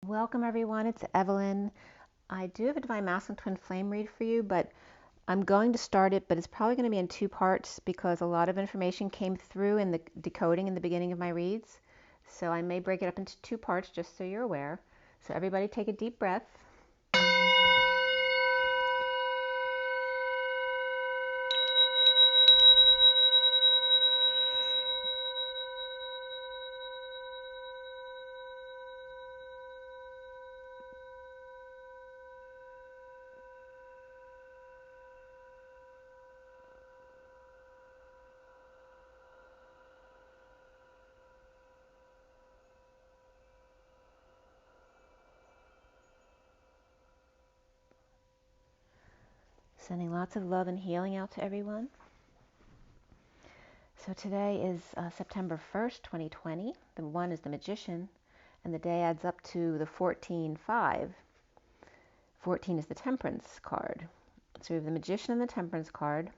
Welcome everyone, it's Evelyn. I do have a Divine Masculine Twin Flame read for you, but I'm going to start it, but it's probably going to be in two parts because a lot of information came through in the decoding in the beginning of my reads. So I may break it up into two parts just so you're aware. So everybody take a deep breath. Sending lots of love and healing out to everyone. So today is September 1st, 2020. The one is the Magician, and the day adds up to the 14-5. 14 is the Temperance card. So we have the Magician and the Temperance card,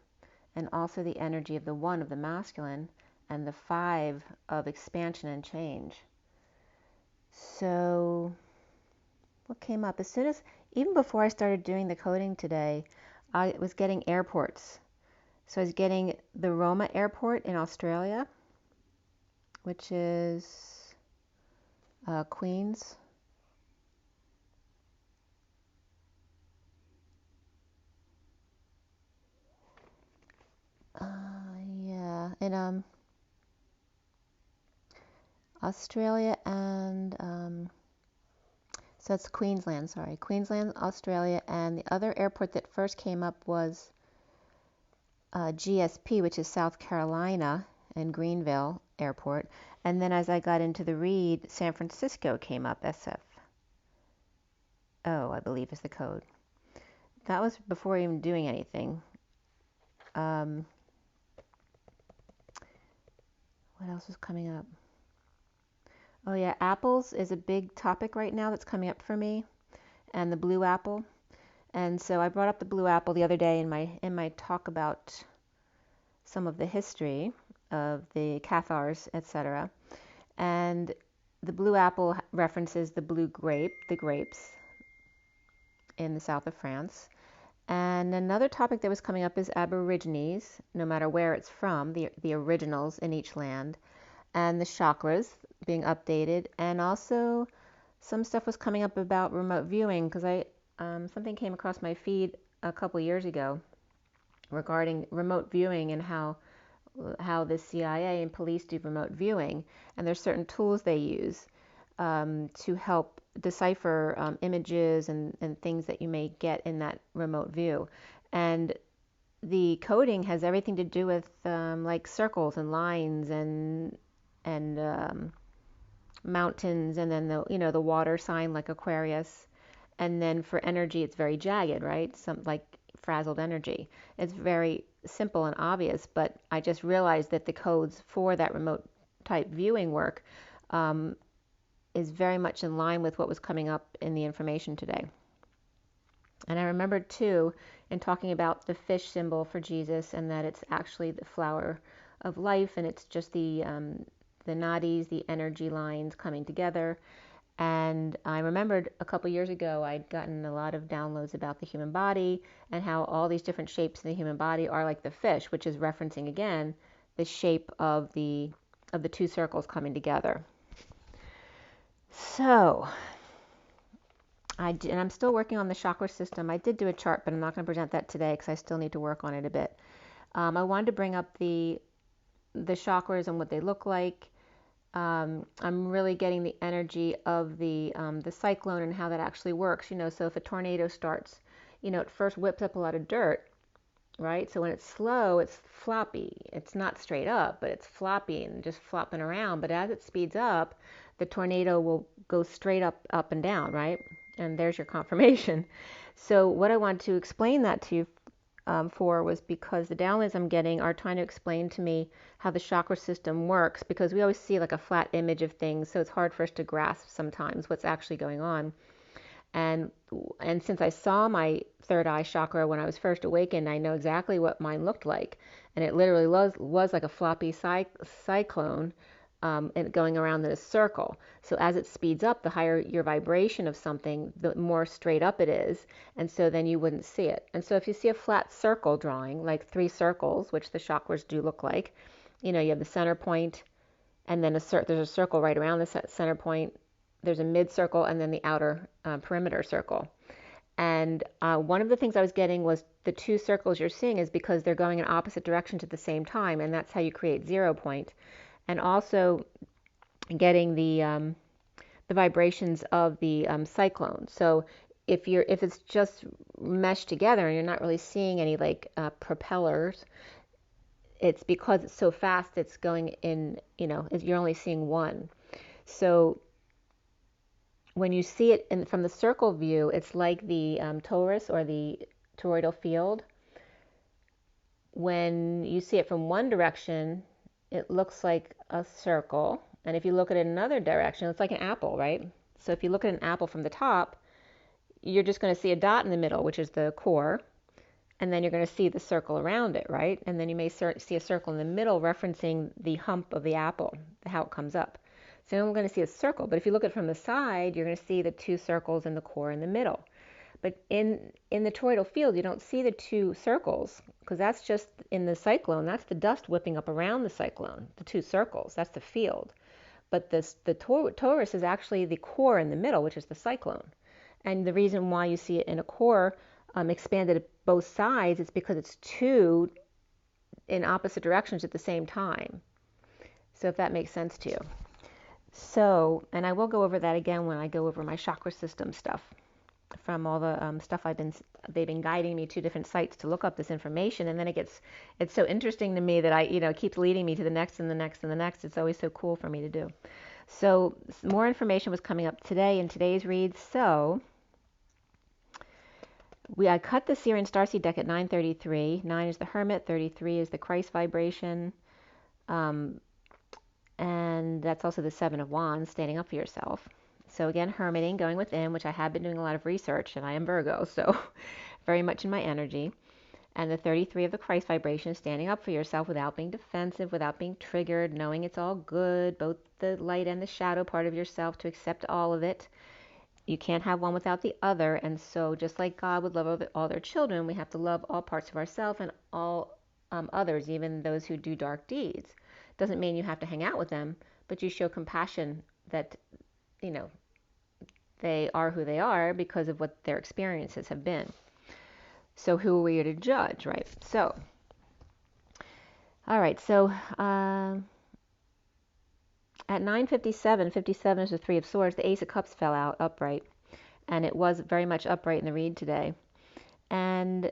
and also the energy of the 1 of the masculine, and the 5 of expansion and change. So what came up? Even before I started doing the coding today, I was getting airports. So I was getting the Roma airport in Australia, which is Queens. Yeah, in Australia and so it's Queensland, sorry. Queensland, Australia, and the other airport that first came up was GSP, which is South Carolina and Greenville Airport. And then as I got into the read, San Francisco came up, SFO, I believe is the code. That was before even doing anything. What else was coming up? Oh yeah, apples is a big topic right now that's coming up for me, and the blue apple. And so I brought up the blue apple the other day in my talk about some of the history of the Cathars, etc. And the blue apple references the blue grape, the grapes in the south of France. And another topic that was coming up is Aborigines, no matter where it's from, the originals in each land, and the chakras being updated, and also some stuff was coming up about remote viewing because something came across my feed a couple years ago regarding remote viewing and how the CIA and police do remote viewing, and there's certain tools they use to help decipher images and things that you may get in that remote view. And the coding has everything to do with like circles and lines and mountains, and then the water sign like Aquarius, and then for energy it's very jagged, right? Some like frazzled energy. It's very simple and obvious, but I just realized that the codes for that remote type viewing work is very much in line with what was coming up in the information today. And I remembered too, in talking about the fish symbol for Jesus, and that it's actually the flower of life, and it's just the nadis, the energy lines coming together. And I remembered a couple years ago I'd gotten a lot of downloads about the human body and how all these different shapes in the human body are like the fish, which is referencing again the shape of the two circles coming together. So and I'm still working on the chakra system. I did do a chart, but I'm not going to present that today because I still need to work on it a bit. I wanted to bring up the chakras and what they look like. I'm really getting the energy of the cyclone and how that actually works. So if a tornado starts, it first whips up a lot of dirt, right? So when it's slow, it's floppy. It's not straight up, but it's floppy and just flopping around. But as it speeds up, the tornado will go straight up and down, right? And there's your confirmation. So what I want to explain that to you for was because the downloads I'm getting are trying to explain to me how the chakra system works, because we always see like a flat image of things, so it's hard for us to grasp sometimes what's actually going on. And since I saw my third eye chakra when I was first awakened, I know exactly what mine looked like, and it literally was like a floppy cyclone and going around in a circle. So as it speeds up, the higher your vibration of something, the more straight up it is, and so then you wouldn't see it. And so if you see a flat circle drawing, like 3 circles, which the chakras do look like, you have the center point, and then there's a circle right around the center point, there's a mid circle, and then the outer perimeter circle. And one of the things I was getting was the 2 circles you're seeing is because they're going in opposite directions at the same time, and that's how you create 0 point. And also getting the vibrations of the cyclone. So if it's just meshed together and you're not really seeing any like propellers, it's because it's so fast. It's going in. You're only seeing one. So when you see it from the circle view, it's like the torus or the toroidal field. When you see it from one direction, it looks like a circle. And if you look at it in another direction, it's like an apple, right? So if you look at an apple from the top, you're just going to see a dot in the middle, which is the core. And then you're going to see the circle around it, right? And then you may see a circle in the middle referencing the hump of the apple, how it comes up. So you're going to see a circle. But if you look at it from the side, you're going to see the 2 circles and the core in the middle. But in the toroidal field, you don't see the 2 circles because that's just in the cyclone. That's the dust whipping up around the cyclone, the 2 circles. That's the field. But the torus is actually the core in the middle, which is the cyclone. And the reason why you see it in a core expanded at both sides is because it's 2 in opposite directions at the same time. So if that makes sense to you. So, and I will go over that again when I go over my chakra system stuff from all the stuff they've been guiding me to different sites to look up this information. And then it's so interesting to me that it keeps leading me to the next and the next and the next. It's always so cool for me to do. So more information was coming up today in today's read. So I cut the SIRIAN Starseed deck at 9:33. 9 is the Hermit, 33 is the Christ vibration. And that's also the 7 of Wands, standing up for yourself. So again, hermiting, going within, which I have been doing a lot of research, and I am Virgo, so very much in my energy. And the 33 of the Christ vibration, standing up for yourself without being defensive, without being triggered, knowing it's all good, both the light and the shadow part of yourself, to accept all of it. You can't have one without the other. And so just like God would love all their children, we have to love all parts of ourselves and all others, even those who do dark deeds. Doesn't mean you have to hang out with them, but you show compassion that, they are who they are because of what their experiences have been. So who are we to judge, right? So, all right. So at 9:57, 57 is the 3 of Swords. The Ace of Cups fell out upright, and it was very much upright in the read today. And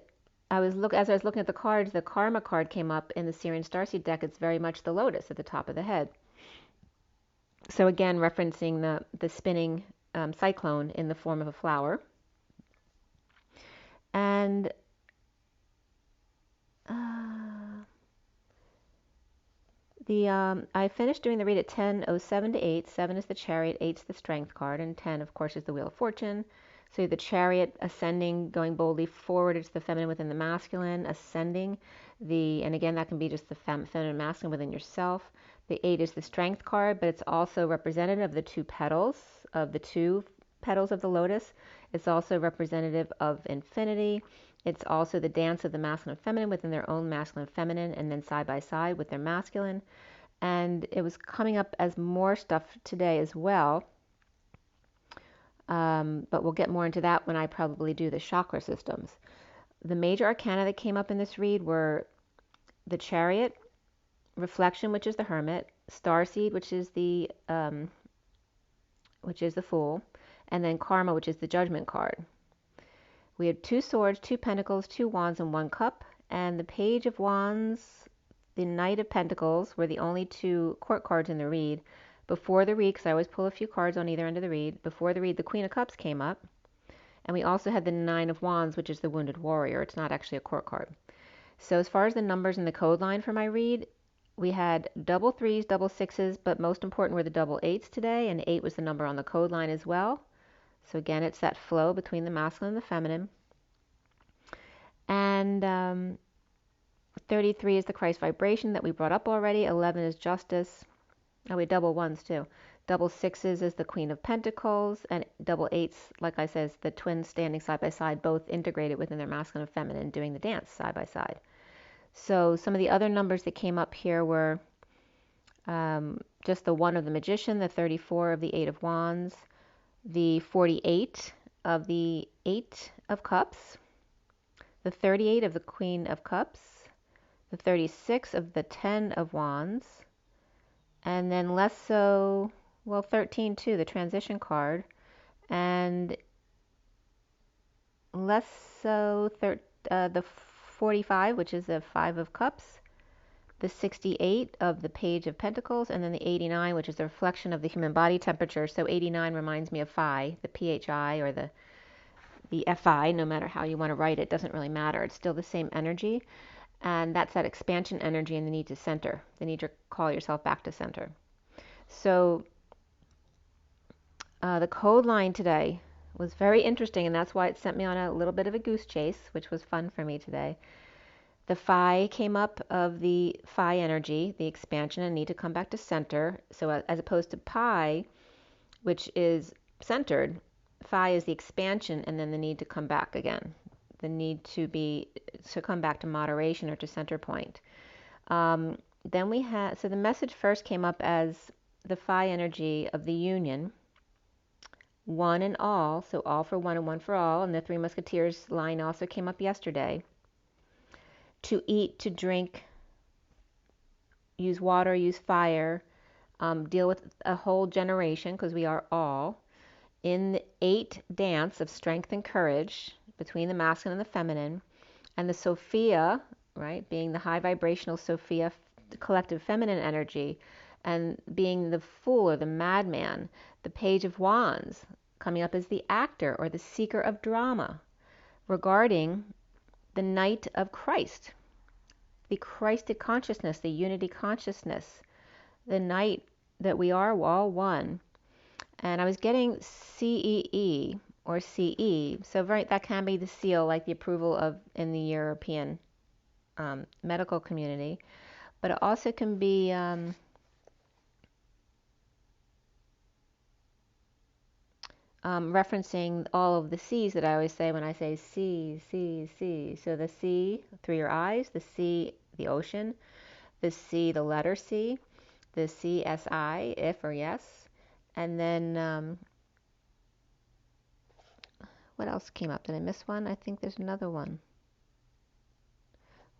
as I was looking at the cards, the Karma card came up in the SIRIAN Starseed deck. It's very much the lotus at the top of the head. So again, referencing the spinning cyclone in the form of a flower. And I finished doing the read at 10:07 to 8. 7 is the Chariot, 8 is the Strength card, and 10, of course, is the Wheel of Fortune. So the Chariot ascending, going boldly forward, it's the feminine within the masculine, ascending. And again, that can be just the feminine and masculine within yourself. The 8 is the Strength card, but it's also representative of the 2 petals, of the lotus. It's also representative of infinity. It's also the dance of the masculine and feminine within their own masculine and feminine, and then side by side with their masculine. And it was coming up as more stuff today as well. But we'll get more into that when I probably do the chakra systems. The major arcana that came up in this read were the Chariot, Reflection, which is the Hermit, Starseed, which is the Fool, and then Karma, which is the Judgment card. We had 2 swords, 2 pentacles, 2 wands, and 1 cup. And the Page of Wands, the Knight of Pentacles were the only 2 court cards in the read. Before the read, because I always pull a few cards on either end of the read, before the read, the Queen of Cups came up. And we also had the 9 of Wands, which is the Wounded Warrior. It's not actually a court card. So as far as the numbers in the code line for my read, we had double 3s, double 6s, but most important were the double 8s today, and 8 was the number on the code line as well. So again, it's that flow between the masculine and the feminine. And 33 is the Christ vibration that we brought up already. 11 is justice. Oh, wait, double ones too. Double sixes is the Queen of Pentacles, and double eights, like I said, is the twins standing side by side, both integrated within their masculine and feminine, doing the dance side by side. So some of the other numbers that came up here were just the 1 of the Magician, the 34 of the 8 of Wands, the 48 of the 8 of Cups, the 38 of the Queen of Cups, the 36 of the 10 of Wands, and then less so, well, 13 too, the transition card, and less so the 45, which is the 5 of Cups, the 68 of the Page of Pentacles, and then the 89, which is the reflection of the human body temperature. So 89 reminds me of Phi, the PHI, or the FI, no matter how you want to write it, doesn't really matter. It's still the same energy. And that's that expansion energy and the need to center, the need to call yourself back to center. So the code line today was very interesting, and that's why it sent me on a little bit of a goose chase, which was fun for me today. The Phi came up of the Phi energy, the expansion and need to come back to center. So as opposed to Pi, which is centered, Phi is the expansion and then the need to come back again. The need to come back to moderation or to center point. Then we had, so the message first came up as the Phi energy of the union, one and all, so all for one and one for all, and the Three Musketeers line also came up yesterday. To eat, to drink, use water, use fire, deal with a whole generation, because we are all in the 8 dance of strength and courage between the masculine and the feminine, and the Sophia, right, being the high vibrational Sophia, the collective feminine energy, and being the fool or the madman, the Page of Wands, coming up as the actor or the seeker of drama, regarding the Knight of Christ, the Christed consciousness, the unity consciousness, the night that we are all one. And I was getting CEE or CE, so that can be the seal, like the approval of in the European medical community, but it also can be referencing all of the C's that I always say when I say C, C, C. So the C through your eyes, the C, the ocean, the C, the letter C, the CSI, if or yes, and then what else came up? Did I miss one? I think there's another one.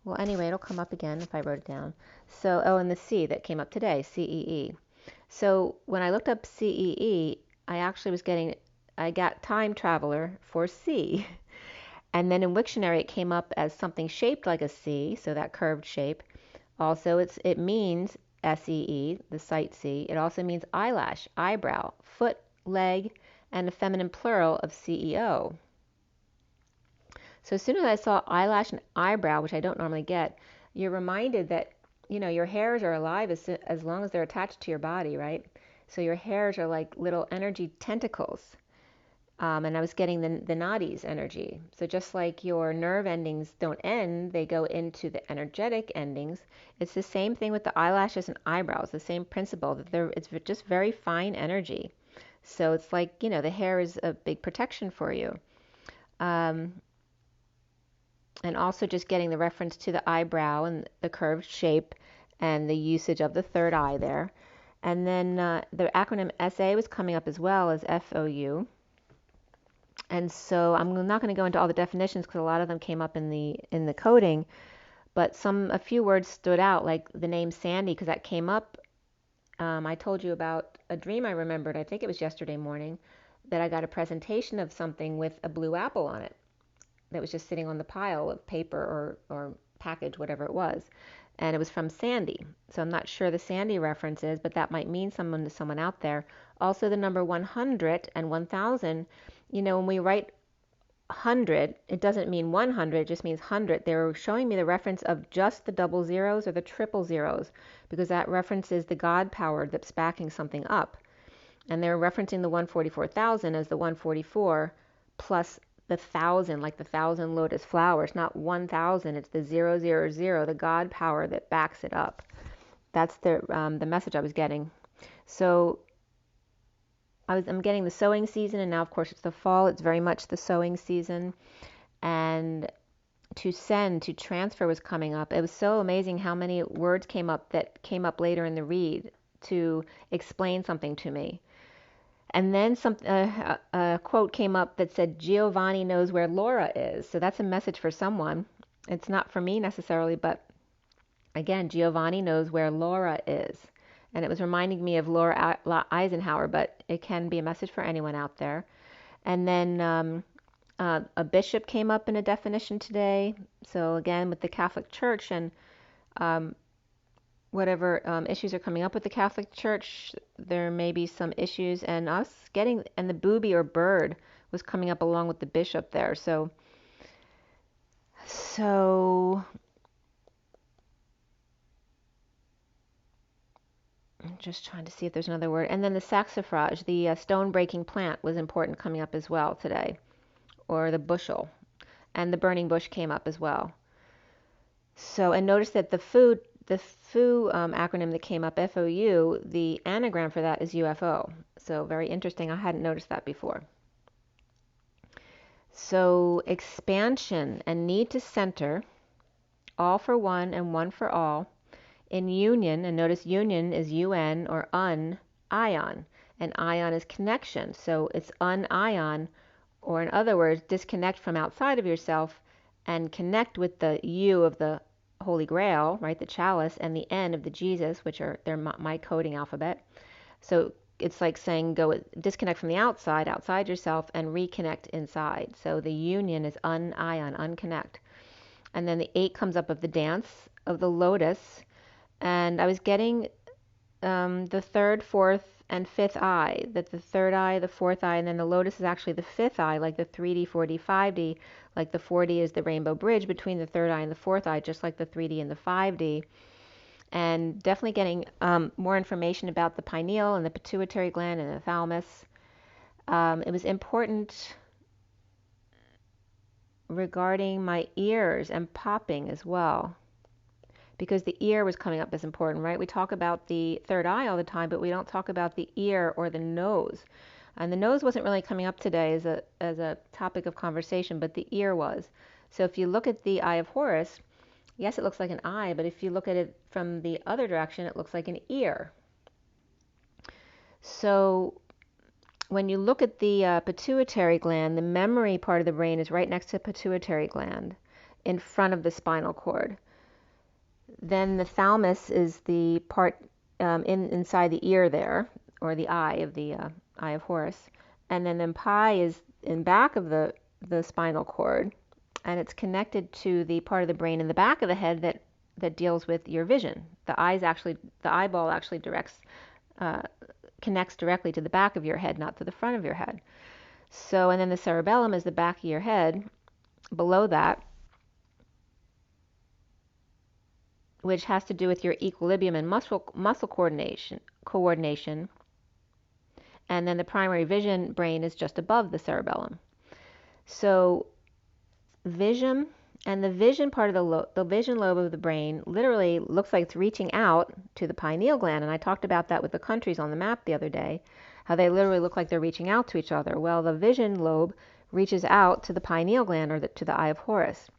Well, anyway, it'll come up again if I wrote it down. So, oh, and the C that came up today, CEE. So when I looked up CEE, I got time traveler for C. And then in Wiktionary, it came up as something shaped like a C, so that curved shape. Also, it means SEE, the sight C. It also means eyelash, eyebrow, foot, leg, and a feminine plural of CEO. So as soon as I saw eyelash and eyebrow, which I don't normally get, you're reminded that, your hairs are alive as long as they're attached to your body, right? So your hairs are like little energy tentacles. And I was getting the nadis energy. So just like your nerve endings don't end, they go into the energetic endings. It's the same thing with the eyelashes and eyebrows, the same principle, that it's just very fine energy. So it's like, the hair is a big protection for you. And also just getting the reference to the eyebrow and the curved shape and the usage of the third eye there. And then the acronym SA was coming up as well as FOU. And so I'm not going to go into all the definitions because a lot of them came up in the coding, but a few words stood out, like the name Sandy, because that came up. I told you about a dream I remembered, I think it was yesterday morning, that I got a presentation of something with a blue apple on it that was just sitting on the pile of paper or package, whatever it was. And it was from Sandy. So I'm not sure the Sandy reference is, but that might mean someone to someone out there. Also, the number 100 and 1000, when we write 100, it doesn't mean 100, it just means 100. They were showing me the reference of just the double zeros or the triple zeros, because that references the God power that's backing something up. And they're referencing the 144,000 as the 144 plus the 1,000, like the 1,000 lotus flowers, not 1,000. It's the 000, the God power that backs it up. That's the message I was getting. So I'm getting the sowing season, and now of course it's the fall. It's very much the sowing season, and to transfer was coming up. It was so amazing how many words came up that came up later in the read to explain something to me. And then a quote came up that said, Giovanni knows where Laura is. So that's a message for someone. It's not for me necessarily, but again, Giovanni knows where Laura is. And it was reminding me of Laura Eisenhower, but it can be a message for anyone out there. And then a bishop came up in a definition today. So again, with the Catholic Church and whatever issues are coming up with the Catholic Church, there may be some issues. And the booby or bird was coming up along with the bishop there. So I'm just trying to see if there's another word. And then the saxifrage, the stone breaking plant, was important coming up as well today, or the bushel. And the burning bush came up as well. So, and notice that the FOO acronym that came up, FOU, the anagram for that is UFO. So very interesting. I hadn't noticed that before. So expansion and need to center, all for one and one for all, in union, and notice union is UN or ion, and ion is connection. So it's ion, or in other words, disconnect from outside of yourself and connect with the U of the Holy Grail, right, the chalice, and the N of the Jesus, which are my coding alphabet. So it's like saying disconnect from the outside yourself, and reconnect inside. So the union is ion, unconnect. And then the 8 comes up of the dance of the lotus, and I was getting the 3rd, 4th, and 5th eye, that the 3rd eye, the 4th eye, and then the lotus is actually the 5th eye, like the 3D, 4D, 5D, like the 4D is the rainbow bridge between the 3rd eye and the 4th eye, just like the 3D and the 5D. And definitely getting more information about the pineal and the pituitary gland and the thalamus. It was important regarding my ears and popping as well, because the ear was coming up as important, right? We talk about the 3rd eye all the time, but we don't talk about the ear or the nose. And the nose wasn't really coming up today as a topic of conversation, but the ear was. So if you look at the Eye of Horus, yes, it looks like an eye, but if you look at it from the other direction, it looks like an ear. So when you look at the pituitary gland, the memory part of the brain is right next to the pituitary gland, in front of the spinal cord. Then the thalamus is the part inside the ear there, or the eye of the Eye of Horus. And then pi is in back of the spinal cord, and it's connected to the part of the brain in the back of the head that deals with your vision. The eyeball actually connects directly to the back of your head, not to the front of your head. So, and then the cerebellum is the back of your head, below that, which has to do with your equilibrium and muscle coordination. And then the primary vision brain is just above the cerebellum. So vision, and the vision part of the vision lobe of the brain literally looks like it's reaching out to the pineal gland. And I talked about that with the countries on the map the other day, how they literally look like they're reaching out to each other. Well, the vision lobe reaches out to the pineal gland, or to the Eye of Horus.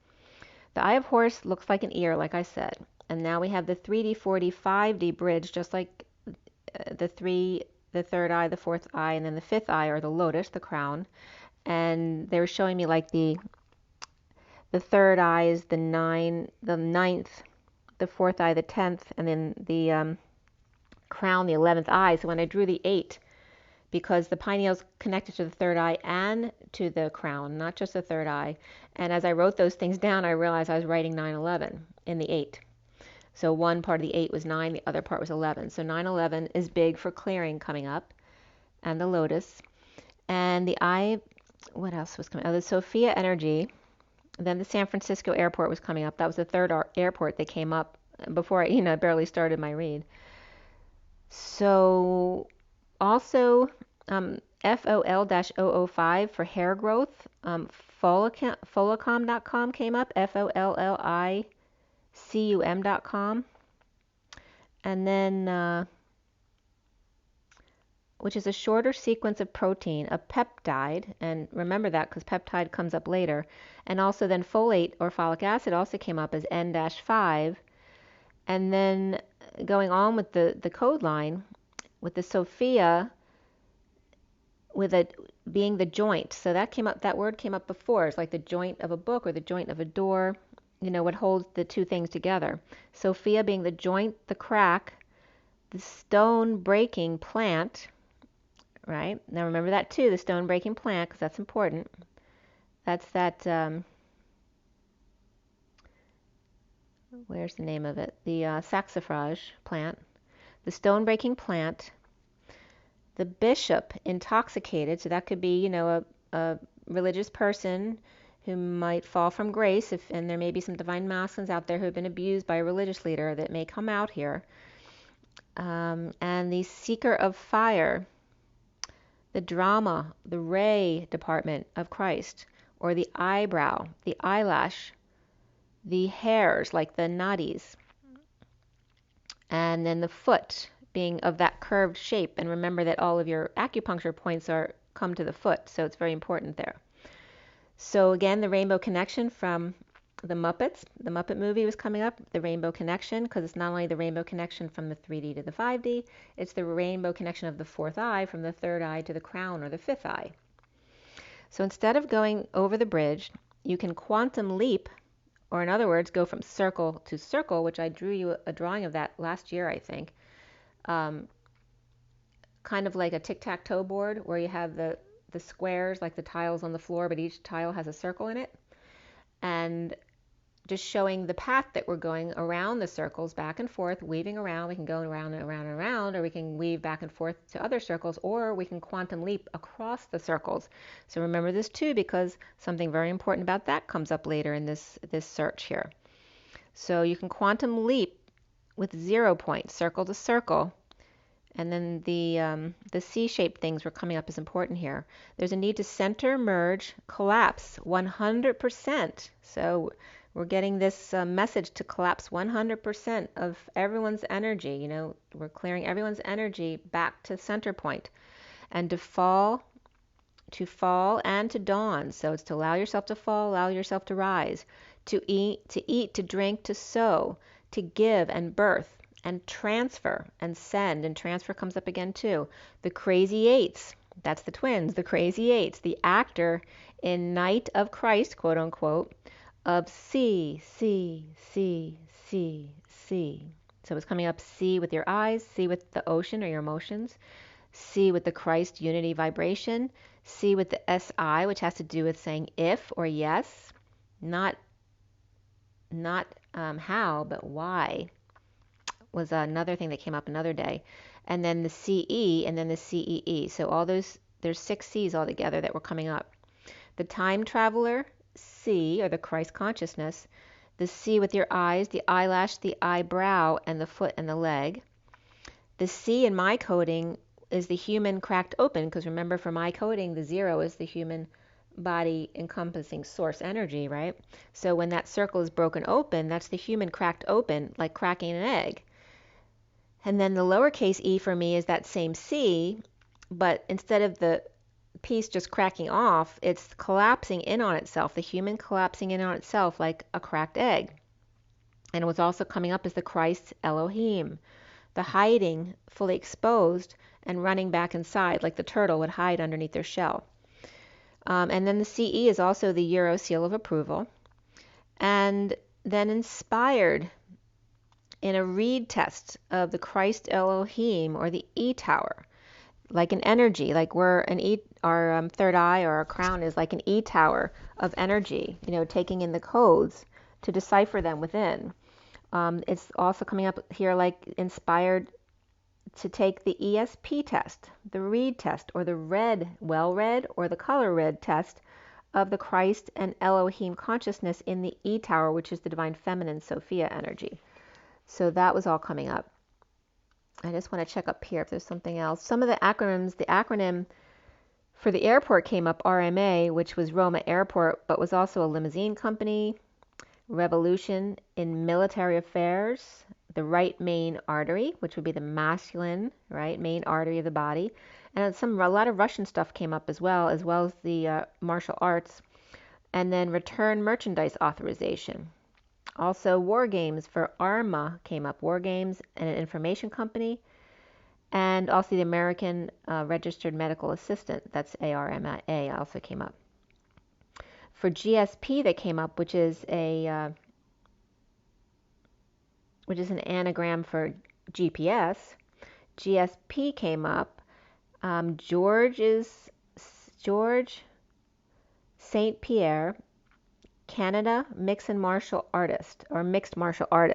The Eye of Horus looks like an ear, like I said. And now we have the 3D, 4D, 5D bridge, just like the 3rd eye, the 4th eye, and then the 5th eye, or the lotus, the crown. And they were showing me like the 3rd eye is the 9th, the 4th eye, the 10th, and then the crown, the 11th eye. So when I drew the 8, because the pineal's connected to the 3rd eye and to the crown, not just the 3rd eye. And as I wrote those things down, I realized I was writing 9/11 in the 8. So one part of the 8 was 9, the other part was 11. So 9/11 is big for clearing coming up, and the lotus. And the eye, what else was coming up? Oh, the Sophia energy. Then the San Francisco airport was coming up. That was the 3rd airport that came up before I barely started my read. So also FOL-005 for hair growth. Follicom.com came up, FOLLICUM.com. And then which is a shorter sequence of protein, a peptide, and remember that because peptide comes up later, and also then folate or folic acid also came up as N-5, and then going on with the code line, with the Sophia, with it being the joint. So that came up, that word came up before. It's like the joint of a book or the joint of a door, what holds the two things together. Sophia being the joint, the crack, the stone breaking plant, right? Now remember that too, the stone breaking plant, because that's important. That's that, where's the name of it? The saxifrage plant, the stone breaking plant, the bishop intoxicated. So that could be, a religious person who might fall from grace, and there may be some divine masculines out there who have been abused by a religious leader that may come out here. And the seeker of fire, the drama, the ray department of Christ, or the eyebrow, the eyelash, the hairs like the nadis, and then the foot being of that curved shape. And remember that all of your acupuncture points come to the foot, so it's very important there. So again, the rainbow connection from the Muppets, the Muppet movie was coming up, the rainbow connection, because it's not only the rainbow connection from the 3D to the 5D, it's the rainbow connection of the fourth eye from the third eye to the crown or the fifth eye. So instead of going over the bridge, you can quantum leap, or in other words, go from circle to circle, which I drew you a drawing of that last year, I think. Kind of like a tic-tac-toe board where you have the squares, like the tiles on the floor, but each tile has a circle in it. And just showing the path that we're going around the circles, back and forth, weaving around. We can go around and around and around, or we can weave back and forth to other circles, or we can quantum leap across the circles. So remember this too, because something very important about that comes up later in this search here. So you can quantum leap with 0 point, circle to circle. And then the C-shaped things were coming up as important here. There's a need to center, merge, collapse 100%. So we're getting this message to collapse 100% of everyone's energy. We're clearing everyone's energy back to center point. And to fall and to dawn. So it's to allow yourself to fall, allow yourself to rise. To eat, to drink, to sow, to give and birth. And transfer and send, and transfer comes up again too. The crazy eights, that's the twins, the crazy eights, the actor in Night of Christ, quote unquote, of C. So it's coming up C with your eyes, C with the ocean or your emotions, C with the Christ unity vibration, C with the SI, which has to do with saying if or yes, not how, but why. Was another thing that came up another day. And then the CE and then the CEE. So all those, there's 6 C's altogether that were coming up. The time traveler, C, or the Christ consciousness. The C with your eyes, the eyelash, the eyebrow, and the foot and the leg. The C in my coding is the human cracked open, because remember for my coding, the 0 is the human body encompassing source energy, right? So when that circle is broken open, that's the human cracked open, like cracking an egg. And then the lowercase e for me is that same C, but instead of the piece just cracking off, it's collapsing in on itself, the human collapsing in on itself like a cracked egg. And it was also coming up as the Christ Elohim, the hiding, fully exposed, and running back inside, like the turtle would hide underneath their shell. And then the CE is also the Euro seal of approval. And then inspired in a read test of the Christ Elohim, or the E-tower, like an energy, like we're an our third eye or our crown is like an E-tower of energy, taking in the codes to decipher them within. It's also coming up here like inspired to take the ESP test, the read test, or the red, well read, or the color red test of the Christ and Elohim consciousness in the E-tower, which is the divine feminine Sophia energy. So that was all coming up. I just want to check up here if there's something else. Some of the acronyms, the acronym for the airport came up, RMA, which was Roma Airport, but was also a limousine company. Revolution in military affairs, the right main artery, which would be the masculine, right, main artery of the body. And a lot of Russian stuff came up as well as the martial arts. And then return merchandise authorization. Also, war games for ARMA came up. War games and an information company. And also the American Registered Medical Assistant, that's ARMA, also came up. For GSP, that came up, which is an anagram for GPS. GSP came up. George St. Pierre, Canada mixed martial artist.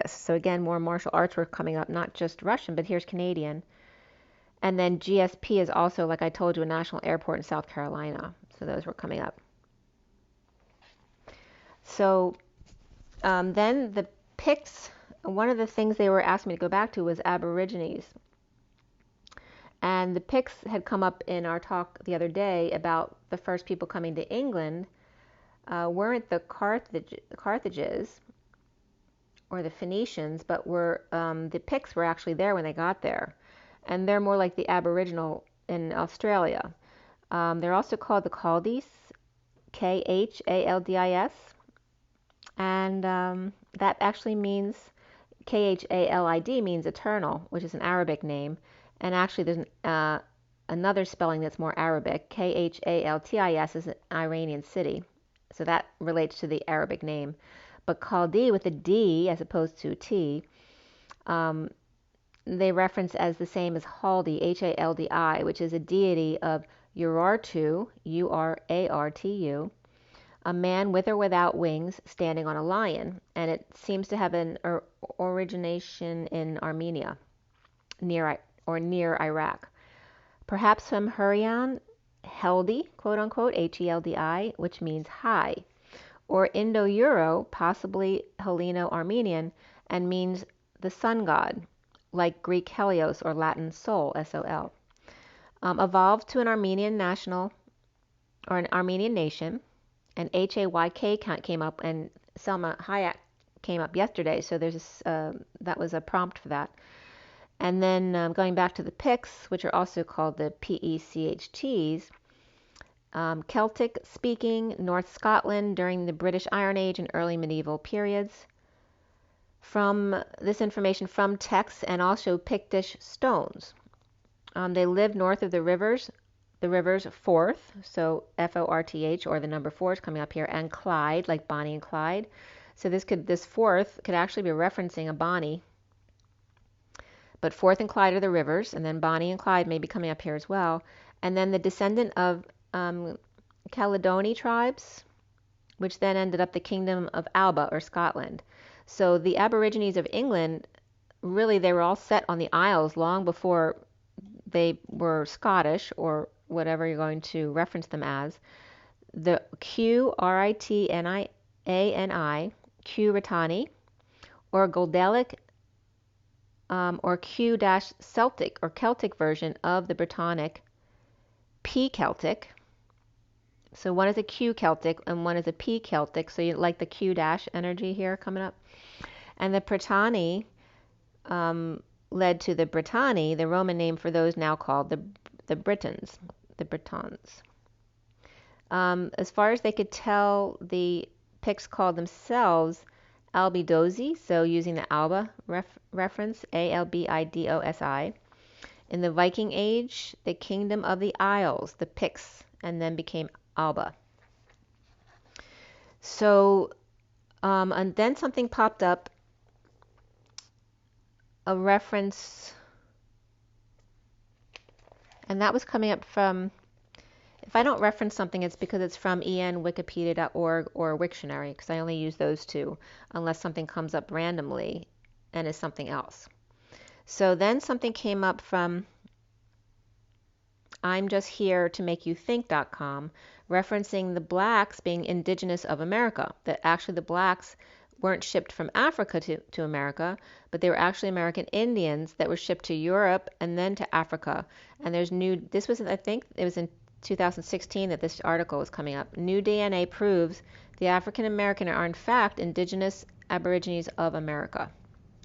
So again, more martial arts were coming up, not just Russian, but here's Canadian. And then GSP is also, like I told you, a national airport in South Carolina. So those were coming up. So then the Picts, one of the things they were asking me to go back to was Aborigines. And the Picts had come up in our talk the other day about the first people coming to England weren't the Carthages or the Phoenicians, but were the Picts were actually there when they got there. And they're more like the Aboriginal in Australia. They're also called the Chaldees, Khaldis. And that actually means, Khalid means eternal, which is an Arabic name. And actually there's another spelling that's more Arabic. Khaltis is an Iranian city. So that relates to the Arabic name. But Chaldee with a D as opposed to T, they reference as the same as Haldi, Haldi, which is a deity of Urartu, Urartu, a man with or without wings standing on a lion. And it seems to have an origination in Armenia, near Iraq. Perhaps from Hurrian, Heldi, quote unquote, Heldi, which means high, or Indo-Euro, possibly Helleno-Armenian, and means the sun god, like Greek Helios or Latin Sol, S-O-L. Evolved to an Armenian national, or an Armenian nation, and Hayk came up, and Selma Hayek came up yesterday, so there's that was a prompt for that. And then going back to the Picts, which are also called the Pechts, Celtic speaking, North Scotland during the British Iron Age and early medieval periods. From this information from texts and also Pictish stones. They lived north of the rivers Forth, so Forth, or the number 4 is coming up here, and Clyde, like Bonnie and Clyde. So this Forth could actually be referencing a Bonnie. But Forth and Clyde are the rivers, and then Bonnie and Clyde may be coming up here as well. And then the descendant of Caledoni tribes, which then ended up the kingdom of Alba, or Scotland. So the Aborigines of England, really, they were all set on the Isles long before they were Scottish, or whatever you're going to reference them as. The Qritani, Qritani, or Goldelic, or Q-Celtic or Celtic version of the Brittonic P-Celtic. So one is a Q-Celtic and one is a P-Celtic. So you like the Q- energy here coming up. And the Brittani led to the Brittani, the Roman name for those now called the Britons, the Britons. As far as they could tell, the Picts called themselves Albidosi, so using the Alba reference, Albidosi. In the Viking Age, the kingdom of the Isles, the Picts, and then became Alba. So, and then something popped up, a reference, and that was coming up from, if I don't reference something, it's because it's from enwikipedia.org or Wiktionary, because I only use those two, unless something comes up randomly and is something else. So then something came up from I'm Just Here to Make You Think.com, referencing the blacks being indigenous of America, that actually the blacks weren't shipped from Africa to America, but they were actually American Indians that were shipped to Europe and then to Africa. And this was, I think it was in 2016 that this article was coming up. New DNA proves the African American are in fact indigenous Aborigines of America.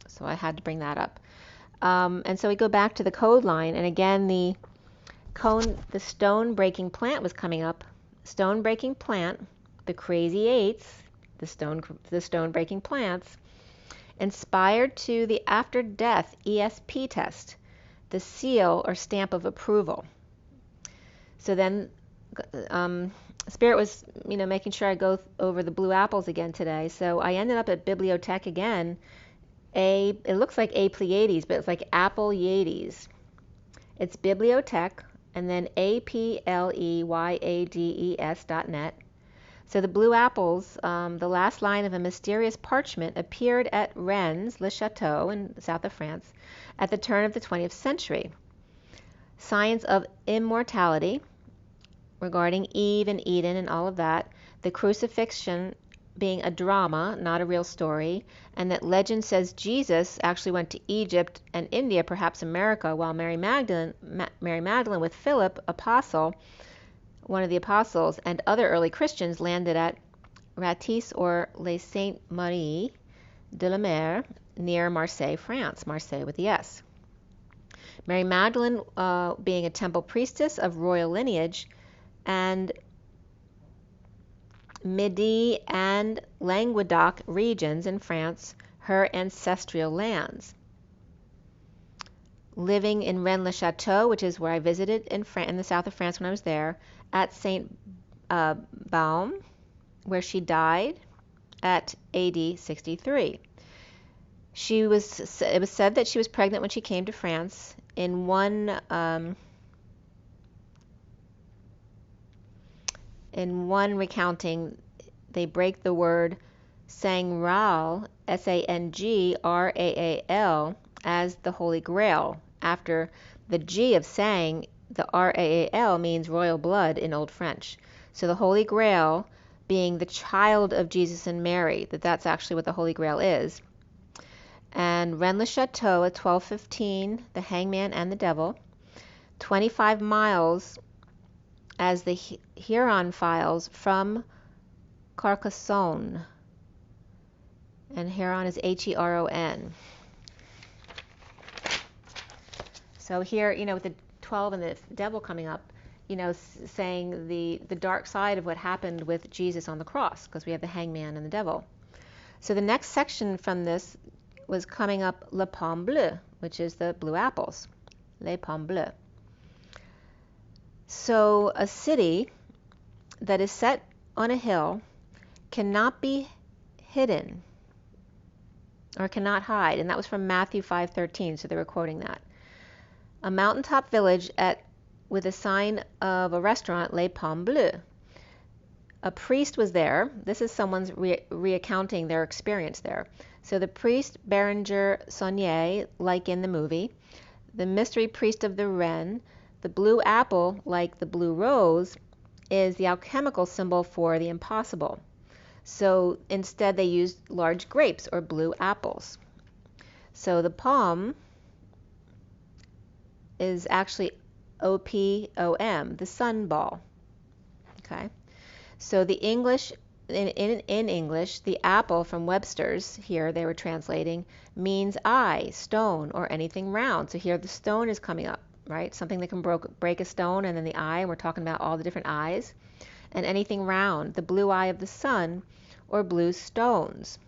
So I had to bring that up. And so we go back to the code line, and again the the stone breaking plant was coming up. Stone breaking plant, the crazy eights, the stone breaking plants, inspired to the after death ESP test, the seal or stamp of approval. So then Spirit was, making sure I go over the blue apples again today. So I ended up at Bibliothèque again. It looks like A Pleiades, but it's like Apple Yades. It's Bibliothèque and then APLEYADES.net. So the blue apples, the last line of a mysterious parchment, appeared at Rennes, Le Château in the south of France, at the turn of the 20th century. Signs of immortality regarding Eve and Eden and all of that. The crucifixion being a drama, not a real story, and that legend says Jesus actually went to Egypt and India, perhaps America, while Mary Magdalene with Philip, one of the apostles, and other early Christians landed at Ratis or Les Saintes Maries de la Mer near Marseille, France. Marseille with the S. Mary Magdalene being a temple priestess of royal lineage, and Midi and Languedoc regions in France, her ancestral lands. Living in Rennes-le-Château, which is where I visited in the south of France when I was there, at Saint Baume, where she died at AD 63. It was said that she was pregnant when she came to France. In one recounting, they break the word Sangral, Sangraal, as the Holy Grail. After the G of Sang, the Raal means royal blood in Old French. So the Holy Grail being the child of Jesus and Mary, that's actually what the Holy Grail is. And Rennes-le-Château at 1215, the hangman and the devil. 25 miles as the Huron files from Carcassonne. And Huron is Heron. So here, with the 12 and the devil coming up, saying the dark side of what happened with Jesus on the cross, because we have the hangman and the devil. So the next section from this was coming up Le Pomme Bleu, which is the blue apples. Les Pommes Bleues. So a city that is set on a hill cannot be hidden or cannot hide, and that was from Matthew 5:13, so they were quoting that. A mountaintop village with a sign of a restaurant, Les Pommes Bleues. A priest was there. This is someone's recounting their experience there. So the priest, Berenger Saunier, like in the movie, the mystery priest of the Rennes, the blue apple, like the blue rose, is the alchemical symbol for the impossible. So instead they used large grapes or blue apples. So the palm is actually OPOM, the sun ball. Okay. So the English, in English, the apple from Webster's, here they were translating, means eye, stone, or anything round. So here the stone is coming up, right? Something that can break a stone, and then the eye, and we're talking about all the different eyes. And anything round, the blue eye of the sun, or blue stones.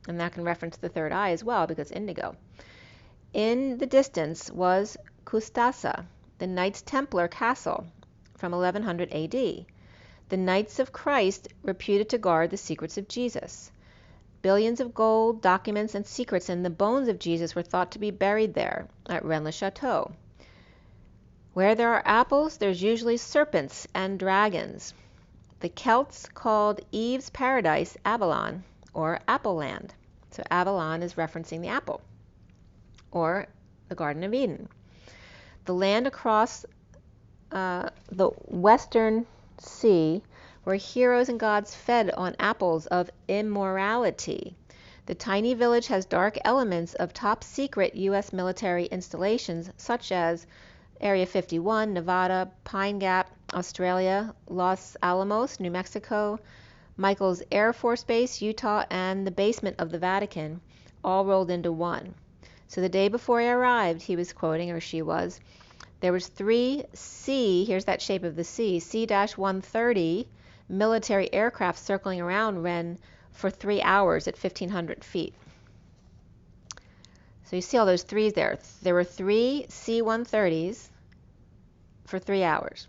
And that can reference the third eye as well, because indigo. In the distance was Custassa, the Knights Templar castle from 1100 AD. The Knights of Christ reputed to guard the secrets of Jesus. Billions of gold, documents, and secrets in the bones of Jesus were thought to be buried there at Rennes-le-Château. Where there are apples, there's usually serpents and dragons. The Celts called Eve's paradise Avalon, or Apple Land. So Avalon is referencing the apple, or the Garden of Eden. The land across the western sea where heroes and gods fed on apples of immorality. The tiny village has dark elements of top secret U.S. military installations such as Area 51, Nevada, Pine Gap, Australia, Los Alamos, New Mexico, Michaels Air Force Base, Utah, and the basement of the Vatican, all rolled into one. So the day before I arrived, he was quoting, or she was, there was 3 C, here's that shape of the C-130 military aircraft circling around Ren for 3 hours at 1,500 feet. So you see all those threes there. There were 3 C-130s for 3 hours.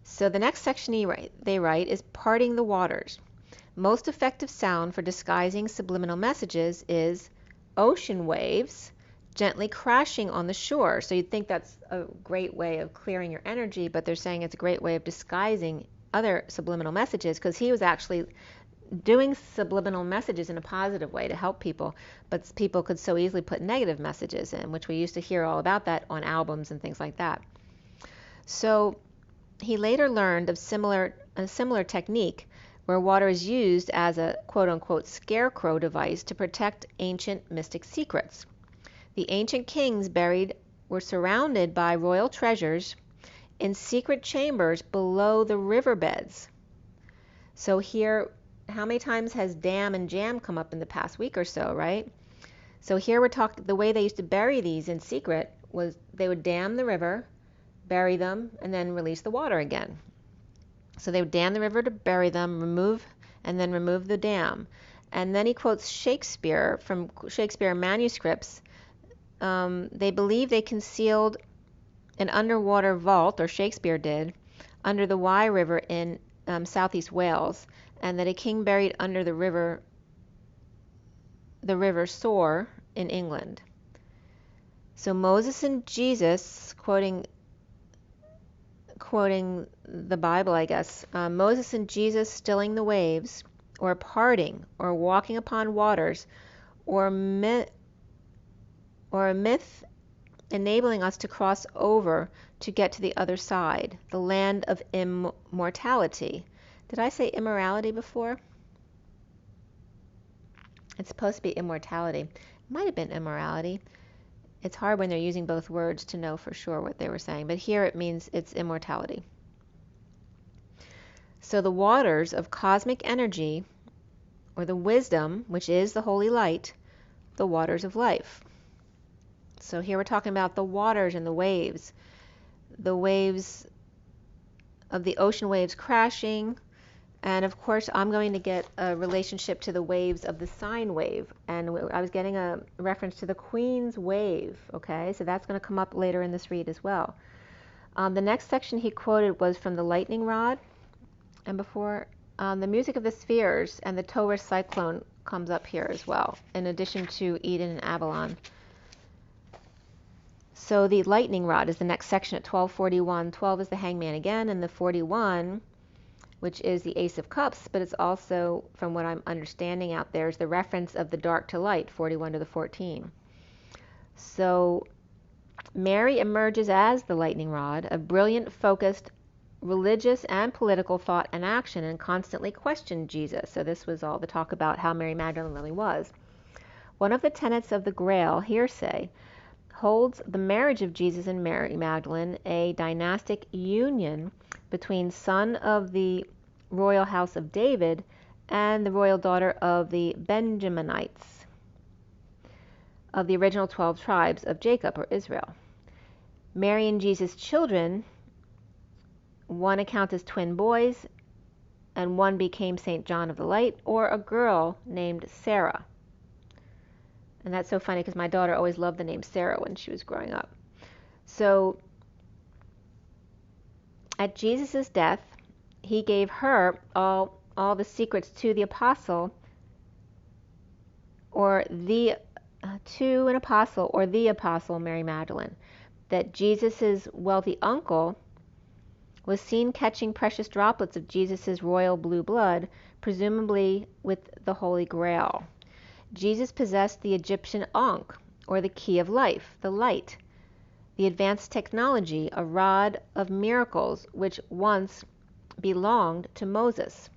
So the next section they write is parting the waters. Most effective sound for disguising subliminal messages is ocean waves gently crashing on the shore. So you'd think that's a great way of clearing your energy, but they're saying it's a great way of disguising other subliminal messages, because he was actually doing subliminal messages in a positive way to help people, but people could so easily put negative messages in, which we used to hear all about that on albums and things like that. So he later learned of a similar technique where water is used as a quote-unquote scarecrow device to protect ancient mystic secrets. The ancient kings buried were surrounded by royal treasures in secret chambers below the riverbeds. So here, how many times has dam and jam come up in the past week or so, right? So here we're talking, the way they used to bury these in secret was they would dam the river, bury them, and then release the water again. So they would dam the river to bury them, remove the dam. And then he quotes Shakespeare from Shakespeare manuscripts. They believe they concealed an underwater vault, or Shakespeare did, under the Wye River in southeast Wales, and that a king buried under the river Soar in England. So Moses and Jesus, quoting the Bible, I guess, Moses and Jesus stilling the waves, or parting, or walking upon waters, or a myth enabling us to cross over to get to the other side, the land of immortality. Did I say immorality before? It's supposed to be immortality. It might have been immorality. It's hard when they're using both words to know for sure what they were saying, but here it means it's immortality. So the waters of cosmic energy, or the wisdom, which is the holy light, the waters of life. So here we're talking about the waters and the waves of the ocean waves crashing. And of course, I'm going to get a relationship to the waves of the sine wave. And I was getting a reference to the Queen's wave. Okay, so that's going to come up later in this read as well. The next section he quoted was from the lightning rod. And before, the music of the spheres and the Taurus cyclone comes up here as well, in addition to Eden and Avalon. So the lightning rod is the next section at 1241. 12 is the hangman again, and the 41, which is the Ace of Cups, but it's also, from what I'm understanding out there, is the reference of the dark to light, 41 to the 14. So Mary emerges as the lightning rod, a brilliant, focused, religious and political thought and action, and constantly questioned Jesus. So this was all the talk about how Mary Magdalene really was. One of the tenets of the Grail, hearsay, holds the marriage of Jesus and Mary Magdalene a dynastic union between son of the royal house of David and the royal daughter of the Benjaminites of the original 12 tribes of Jacob, or Israel. Mary and Jesus' children, one account as twin boys, and one became St. John of the Light, or a girl named Sarah. And that's so funny because my daughter always loved the name Sarah when she was growing up. So at Jesus' death, he gave her all the secrets to the apostle, or the apostle Mary Magdalene, that Jesus' wealthy uncle was seen catching precious droplets of Jesus' royal blue blood, presumably with the Holy Grail. Jesus possessed the Egyptian Ankh, or the key of life, the light, the advanced technology, a rod of miracles, which once belonged to Moses.